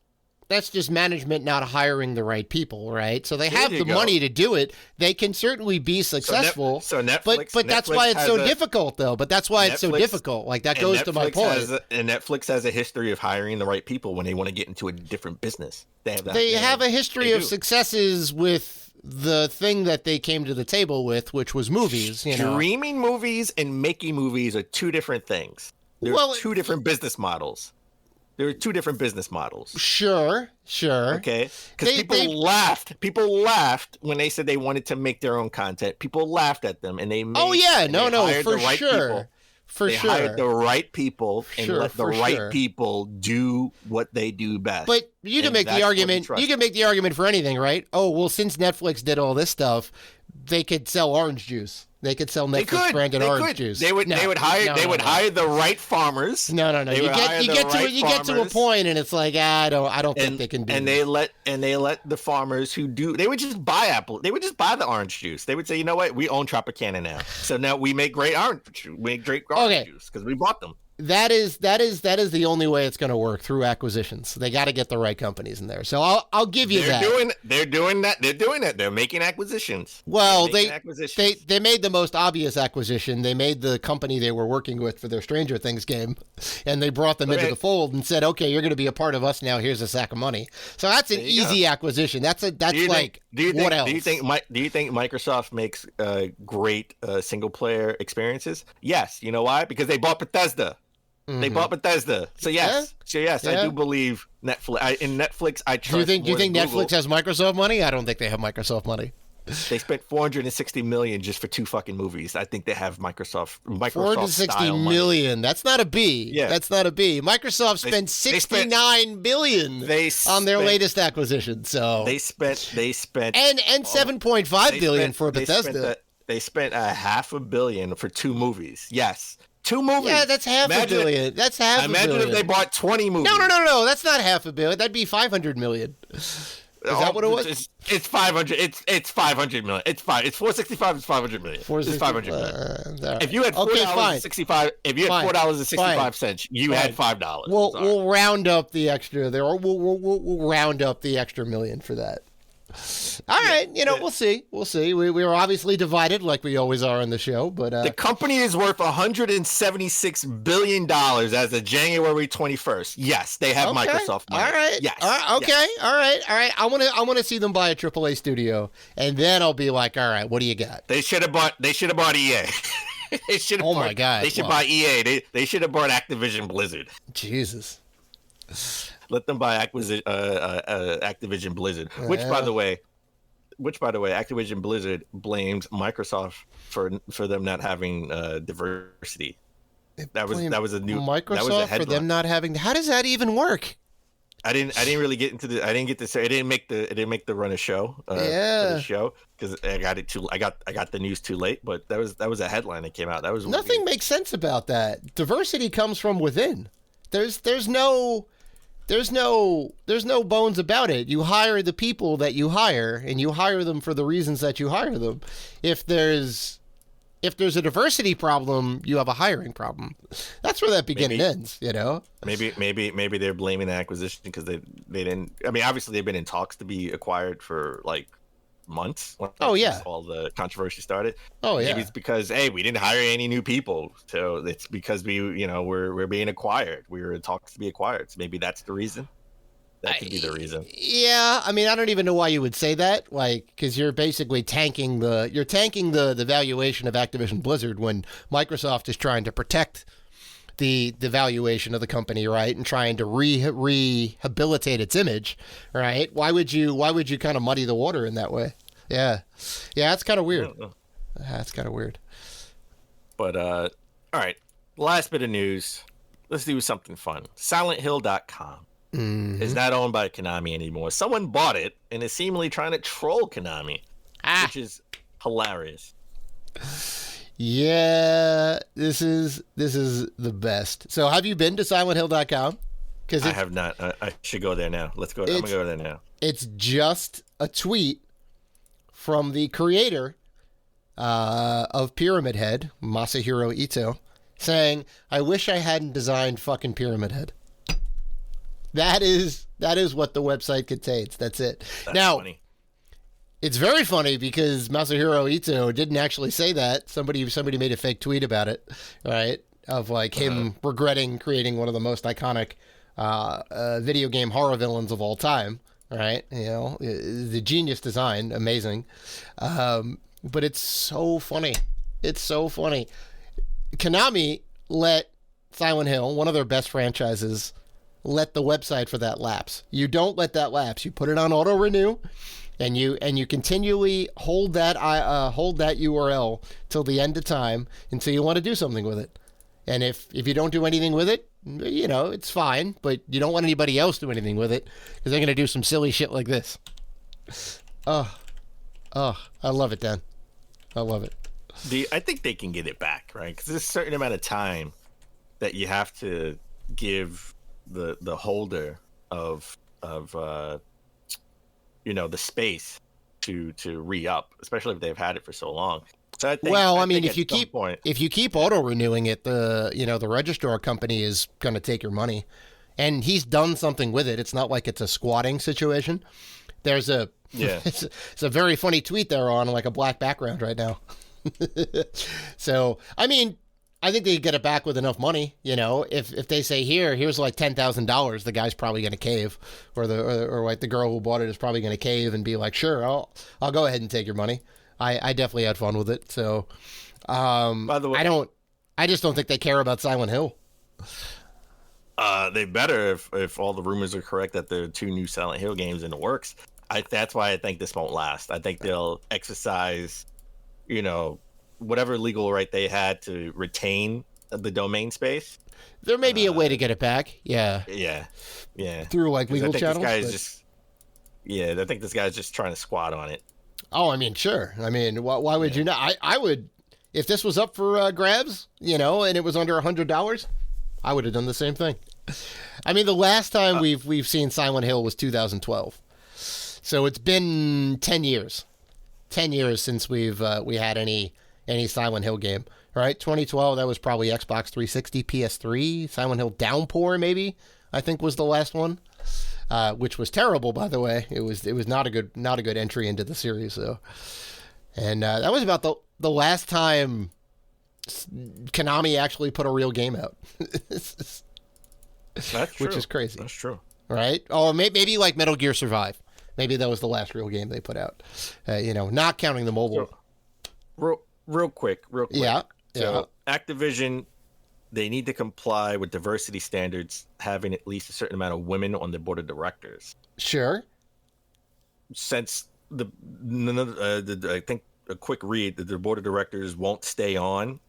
management not hiring the right people, right? So they have the money to do it. They can certainly be successful. So Netflix, but that's why it's so difficult, though. But that's why it's so difficult. Like that goes to my point. And Netflix has a history of hiring the right people when they want to get into a different business. They have a history of successes with the thing that they came to the table with, which was movies. Streaming movies and making movies are two different things. They're two different business models. There are two different business models. Sure. Okay, because people laughed when they said they wanted to make their own content. People laughed at them, and they made. Oh yeah, for the right sure. People. They hired the right people and let the right people do what they do best. But you can make the argument. You can make the argument for anything, right? Oh well, since Netflix did all this stuff, they could sell orange juice. They could sell Netflix branded orange juice. They would hire the right farmers. No. You get to a point, and it's like I don't think they can do. And they let the farmers who do. They would just buy Apple. They would just buy the orange juice. They would say, you know what, we own Tropicana now, so now we make great orange juice because we bought them. That is the only way it's going to work, through acquisitions. They got to get the right companies in there. So I'll give you that. They're doing that. They're making acquisitions. Well, they made the most obvious acquisition. They made the company they were working with for their Stranger Things game, and they brought them into the fold and said, "Okay, you're going to be a part of us now. Here's a sack of money." So that's an easy acquisition. What else? Do you think Microsoft makes great single player experiences? Yes. You know why? Because they bought Bethesda. They bought Bethesda. So yes, I do believe Netflix. In Netflix, I trust. Do you think Netflix has Microsoft money? I don't think they have Microsoft money. They spent $460 million just for 2 fucking movies. I think they have Microsoft 460 million. That's not a B. Yeah, that's not a B. Microsoft spent $69 billion on their latest acquisition. So they spent and $7.5 billion for Bethesda. They spent $500 million for 2 movies. Yes. 2 movies. Yeah, that's $500 million. That's $500 million. Imagine if they bought 20 movies. No. That's not $500 million. That'd be $500 million. Is that what it was? It's 500. It's 500 million. It's 465. It's 500 million. It's 500 million. Right. If you had $4.65, if you had $4.65, you had $5. We'll round up the extra there, or we'll round up the extra million for that. All right, we'll see. We were obviously divided, like we always are on the show, but the company is worth $176 billion as of January 21st. Yes, they have Microsoft money. All right. Yes. Okay. All right. I want to see them buy a AAA studio, and then I'll be like, all right, what do you got? They should have bought EA. My God! They should buy EA. They should have bought Activision Blizzard. Jesus. Let them buy Activision Blizzard, which by the way, Activision Blizzard blames Microsoft for them not having diversity. That was a new Microsoft for them not having. How does that even work? I didn't really get into the. I didn't get to say. It didn't make the run of show. For the show because I got the news too late. But that was a headline that came out. That was Nothing weird. makes sense about that. Diversity comes from within. There's no bones about it. You hire the people that you hire, and you hire them for the reasons that you hire them. If there's a diversity problem, you have a hiring problem. That's where that beginning ends, you know? Maybe they're blaming the acquisition because they didn't. I mean, obviously they've been in talks to be acquired for like months. Oh yeah, all the controversy started. Oh yeah, maybe it's because we didn't hire any new people, so it's because we're being acquired. We were in talks to be acquired. So maybe that's the reason. That could be the reason. Yeah, I mean, I don't even know why you would say that, like, because you're basically tanking the valuation of Activision Blizzard when Microsoft is trying to protect the valuation of the company, right, and trying to rehabilitate its image, right? Why would you kind of muddy the water in that way? Yeah, that's kind of weird. That's kind of weird. But all right, last bit of news. Let's do something fun. SilentHill.com. is not owned by Konami anymore. Someone bought it and is seemingly trying to troll Konami, which is hilarious. Yeah, this is the best. So have you been to SilentHill.com? Because I have not. I should go there now. Let's go. I'm going to go there now. It's just a tweet from the creator of Pyramid Head, Masahiro Ito, saying, "I wish I hadn't designed fucking Pyramid Head." That is what the website contains. That's it. That's funny. It's very funny because Masahiro Ito didn't actually say that. Somebody made a fake tweet about it, right? Of like him regretting creating one of the most iconic video game horror villains of all time, right? You know, the genius design, amazing. But it's so funny. It's so funny. Konami let Silent Hill, one of their best franchises, let the website for that lapse. You don't let that lapse. You put it on auto renew, and you continually hold that URL till the end of time until you want to do something with it. And if you don't do anything with it, you know, it's fine. But you don't want anybody else to do anything with it because they're gonna do some silly shit like this. Oh, I love it, Dan. I love it. I think they can get it back, right? Because there's a certain amount of time that you have to give the holder of the space to re-up, especially if they've had it for so long. So if you keep auto renewing it, the registrar company is going to take your money, and he's done something with it. It's not like it's a squatting situation. There's it's a very funny tweet there on like a black background right now. So I mean, I think they get it back with enough money. You know, if they say here's like $10,000, the guy's probably going to cave, or like the girl who bought it is probably going to cave and be like, sure, I'll go ahead and take your money. I definitely had fun with it. So, by the way, I just don't think they care about Silent Hill. They better if all the rumors are correct that there are 2 new Silent Hill games in the works. That's why I think this won't last. I think they'll exercise, whatever legal right they had to retain the domain space. There may be a way to get it back. Yeah. Through like legal channels. I think this guy's just trying to squat on it. Oh, I mean, sure. I mean, why would you not? I would, if this was up for grabs, and it was under $100, I would have done the same thing. I mean, the last time we've seen Silent Hill was 2012, so it's been 10 years. 10 years since we had any Silent Hill game. All right, 2012, that was probably Xbox 360, PS3, Silent Hill Downpour, maybe, I think was the last one. Which was terrible, by the way. It was not a good entry into the series, though. And that was about the last time Konami actually put a real game out. That's true. Which is crazy. That's true. Right? Oh, maybe like Metal Gear Survive. Maybe that was the last real game they put out. Not counting the mobile. So, real quick. Yeah. So Activision, they need to comply with diversity standards, having at least a certain amount of women on the board of directors. Sure. Since I think a quick read that the board of directors won't stay on.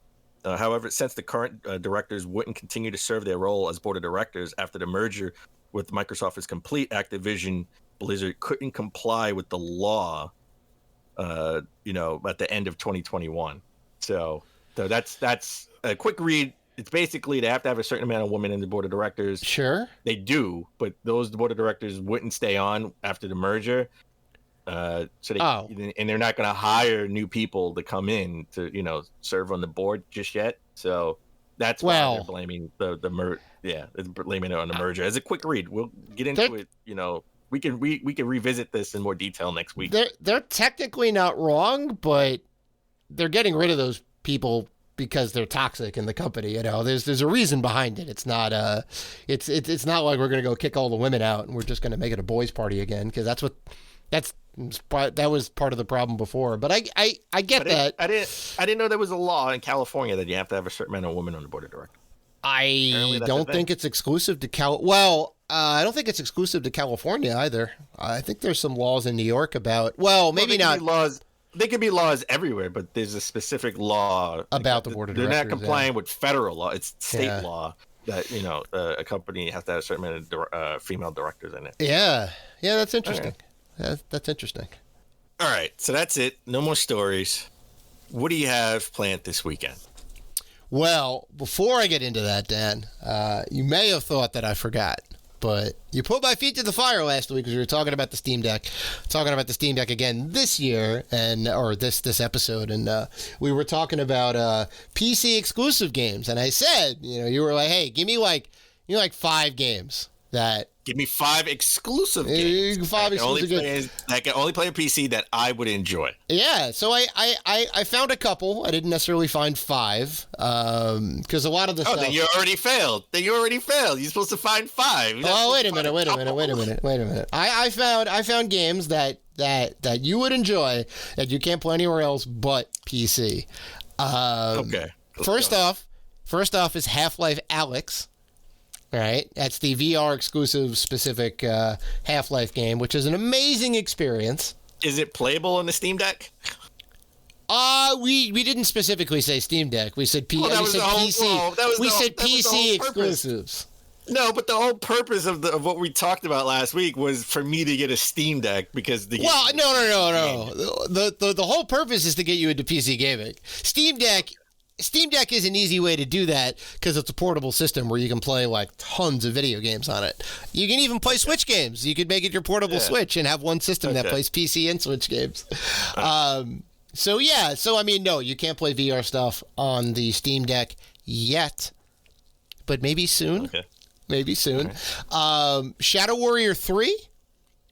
However, since the current directors wouldn't continue to serve their role as board of directors after the merger with Microsoft is complete, Activision Blizzard couldn't comply with the law, at the end of 2021. So that's a quick read. It's basically they have to have a certain amount of women in the board of directors. Sure. They do, but those board of directors wouldn't stay on after the merger. And they're not going to hire new people to come in to, serve on the board just yet. So that's why they're blaming the merger. Yeah, they're blaming it on the merger. As a quick read, we'll get into it. We can revisit this in more detail next week. They're technically not wrong, but they're getting rid of those people because they're toxic in the company. There's a reason behind it. It's not it's not like we're going to go kick all the women out and we're just going to make it a boys' party again, because that was part of the problem before. But I get that. I didn't know there was a law in California that you have to have a certain amount of women on the board of directors. I don't think it's exclusive to I don't think it's exclusive to California either. I think there's some laws in New York about, maybe not laws. They could be laws everywhere, but there's a specific law about the board of directors. They're not complying with federal law. It's state law that a company has to have a certain amount of female directors in it. Yeah, that's interesting. That's interesting. All right, so that's it. No more stories. What do you have planned this weekend? Well, before I get into that, Dan, you may have thought that I forgot, but you put my feet to the fire last week because we were talking about the Steam Deck, again this year, or this episode, and we were talking about PC exclusive games, and I said, you were like, hey, give me like 5 games that. Give me 5 exclusive games. 5 exclusive games that I can only play on PC that I would enjoy. Yeah, so I found a couple. I didn't necessarily find 5 because a lot of the stuff. Then you already failed. You're supposed to find 5. Wait a minute. I found games that you would enjoy that you can't play anywhere else but PC. Okay. First off is Half-Life Alyx. Right, that's the VR exclusive specific Half-Life game, which is an amazing experience. Is it playable on the Steam Deck? We didn't specifically say Steam Deck. We said PC. We said PC exclusives. No, but the whole purpose of what we talked about last week was for me to get a Steam Deck because no. The whole purpose is to get you into PC gaming. Steam Deck is an easy way to do that because it's a portable system where you can play like tons of video games on it. You can even play Switch games. You could make it your portable Switch and have one system that plays PC and Switch games. So I mean, no, you can't play VR stuff on the Steam Deck yet, but maybe soon. Okay. Maybe soon. Right. Shadow Warrior 3,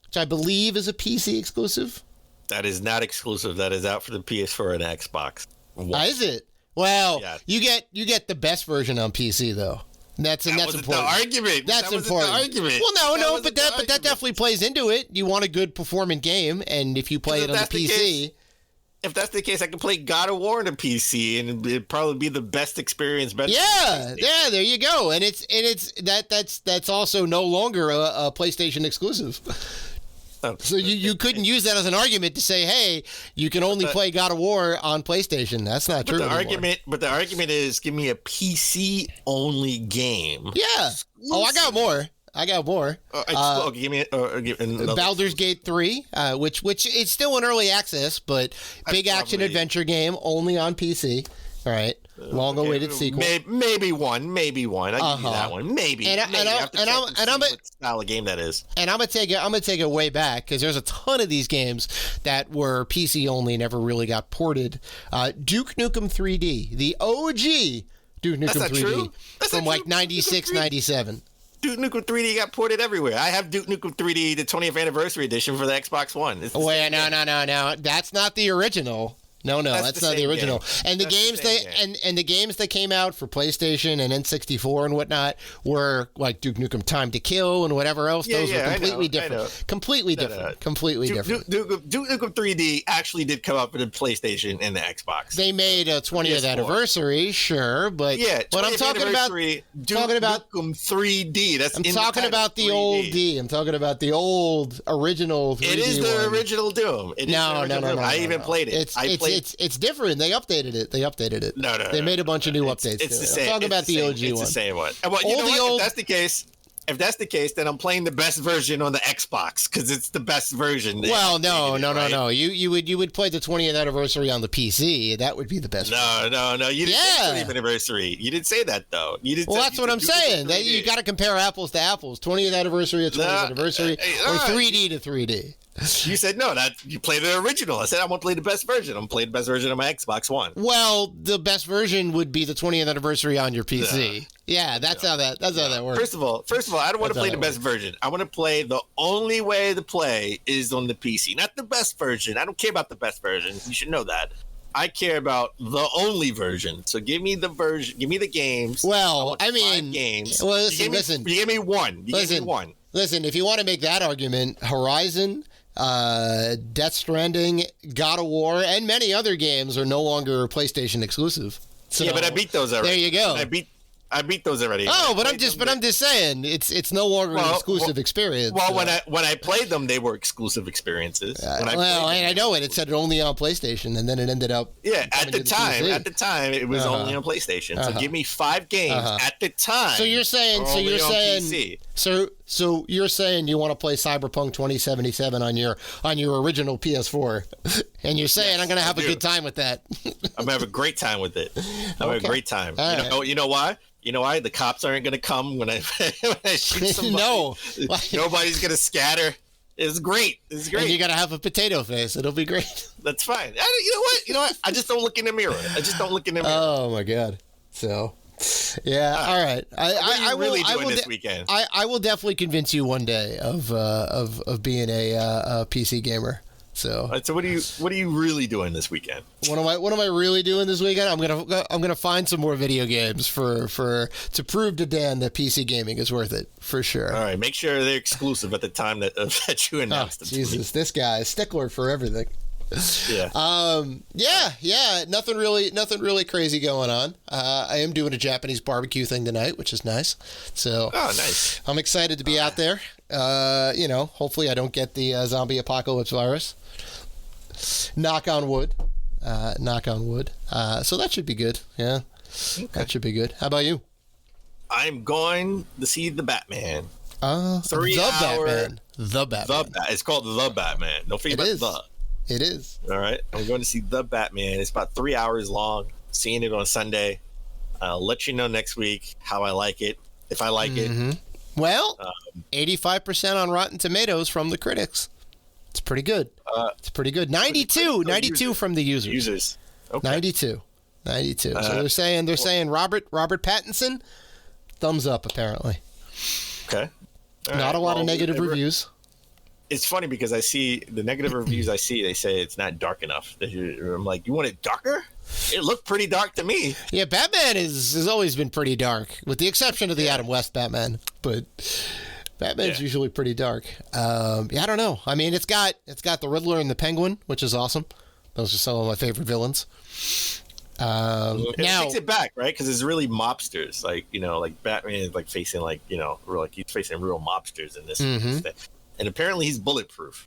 which I believe is a PC exclusive. That is not exclusive. That is out for the PS4 and Xbox. Is it? Well, you get the best version on PC though. That's important. The argument. That's important. The argument. Well, but that definitely plays into it. You want a good performing game, and if you play it on the PC. If that's the case, I can play God of War on a PC, and it'd probably be the best experience. Yeah, there you go. And that's also no longer a PlayStation exclusive. So you couldn't use that as an argument to say, hey, you can only play God of War on PlayStation. That's not true. But the argument is, give me a PC only game. Yeah. Oh, I got more. Give me Baldur's Gate 3, which is still in early access, but big action adventure game only on PC. All right. Long-awaited sequel. Maybe one. I'll give you that one. Maybe. I'm what style of game that is. And I'm gonna take it way back because there's a ton of these games that were PC only, never really got ported. Duke Nukem 3D, the OG Duke Nukem 3D from like 96, 97. Duke Nukem 3D got ported everywhere. I have Duke Nukem 3D, the 20th anniversary edition for the Xbox One. Wait, no. That's not the original. No, that's not the original. Game. And the games that came out for PlayStation and N64 and whatnot were like Duke Nukem Time to Kill and whatever else. Those were completely different. Completely different. Duke Nukem 3D actually did come up with the PlayStation and the Xbox. They made a 20th anniversary, sure, but I'm talking about Duke Nukem 3D. I'm talking about the old D. I'm talking about the old original 3D. It is the original Doom. No. I even played it. It's different. They updated it. No. They made a bunch of new updates. It's the same. I'm talking about the OG one. It's the same one. Well, if that's the case, if that's the case, then I'm playing the best version on the Xbox because it's the best version. Well, no. Right? You would play the 20th anniversary on the PC. That would be the best. No. You didn't say 20th anniversary. You didn't say that though. You didn't. Well, that's what I'm saying. That you got to compare apples to apples. 20th anniversary to 20th anniversary, or 3D to 3D. You said no. That you play the original. I said I want to play the best version. I'm playing the best version of my Xbox One. Well, the best version would be the 20th anniversary on your PC. Yeah, that's how that works. First of all, I don't want to play the best version. I want to play the only way to play is on the PC, not the best version. I don't care about the best version. You should know that. I care about the only version. So give me the version. Give me the games. Well, I mean, 5 games. Well, listen. You gave me one. Gave me one. Listen, if you want to make that argument, Horizon, Death Stranding, God of War, and many other games are no longer PlayStation exclusive. So, yeah, but I beat those already. There you go. I beat those already. Oh, but I'm just saying it's no longer an exclusive experience. Well, when I played them, they were exclusive experiences. I know it. It said only on PlayStation, and then it ended up. Yeah, at the time, it was only on PlayStation. So give me 5 games at the time. So you're saying PC. So you're saying you want to play Cyberpunk 2077 on your original PS4, and you're saying I'm going to have a good time with that. I'm going to have a great time with it. I'm going to have a great time. You know why? You know why? The cops aren't going to come when I shoot somebody. No. Nobody's going to scatter. It's great. It's great. And you got to have a potato face. It'll be great. That's fine. You know what? I just don't look in the mirror. Oh, my God. So, yeah. All right. I will really doing this weekend? I will definitely convince you one day of being a PC gamer. So what are you really doing this weekend? What am I really doing this weekend? I'm gonna find some more video games to prove to Dan that PC gaming is worth it for sure. All right, make sure they're exclusive at the time that you announced them. Jesus, this guy is stickler for everything. Yeah. Yeah. Nothing really crazy going on. I am doing a Japanese barbecue thing tonight, which is nice. So, nice. I'm excited to be out there. Hopefully I don't get the zombie apocalypse virus. Knock on wood. So that should be good. Yeah. Okay. That should be good. How about you? I'm going to see The Batman. 3 hour. Batman. The Batman. It's called The Batman. Don't forget about the. It is. All right. I'm going to see The Batman. It's about 3 hours long. Seeing it on Sunday. I'll let you know next week how I like it. If I like it. Well, 85% on Rotten Tomatoes from the critics. It's pretty good. It's pretty good. 92 from the users. Okay. 92. So they're saying Robert Pattinson, thumbs up apparently. Okay. Not a lot of negative reviews. It's funny because I see the negative reviews they say it's not dark enough. I'm like, you want it darker? It looked pretty dark to me. Yeah, Batman has always been pretty dark, with the exception of the Adam West Batman. But Batman's usually pretty dark. I don't know. I mean, it's got the Riddler and the Penguin, which is awesome. Those are some of my favorite villains. It takes it back, right? Because it's really mobsters. Like Batman is facing he's facing real mobsters in this. And apparently he's bulletproof.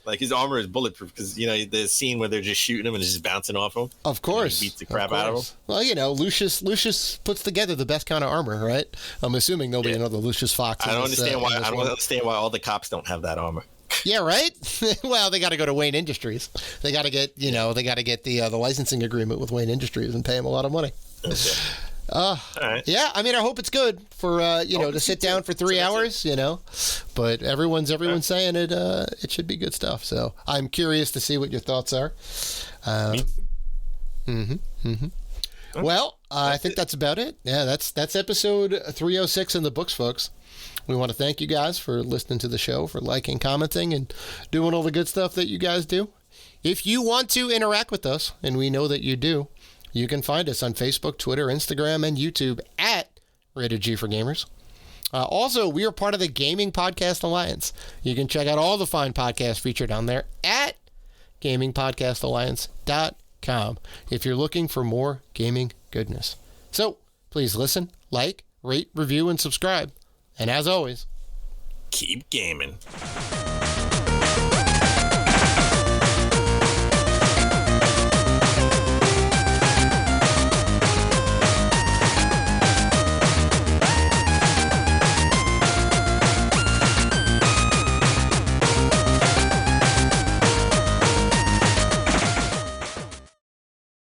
Like his armor is bulletproof because the scene where they're just shooting him and it's just bouncing off him. Of course, he beats the crap out of him. Well, Lucius puts together the best kind of armor, right? I'm assuming there'll be another Lucius Fox. I don't understand why all the cops don't have that armor. Yeah, right. Well, they got to go to Wayne Industries. They got to get the licensing agreement with Wayne Industries and pay him a lot of money. Okay. All right. Yeah, I mean, I hope it's good for to sit down for 3 hours, but everyone's saying it should be good stuff. So I'm curious to see what your thoughts are. Well, I think that's about it. Yeah, that's episode 306 in the books, folks. We want to thank you guys for listening to the show, for liking, commenting, and doing all the good stuff that you guys do. If you want to interact with us, and we know that you do, you can find us on Facebook, Twitter, Instagram, and YouTube at Rated G for Gamers. Also, we are part of the Gaming Podcast Alliance. You can check out all the fine podcasts featured on there at gamingpodcastalliance.com if you're looking for more gaming goodness. So, please listen, like, rate, review, and subscribe. And as always, keep gaming.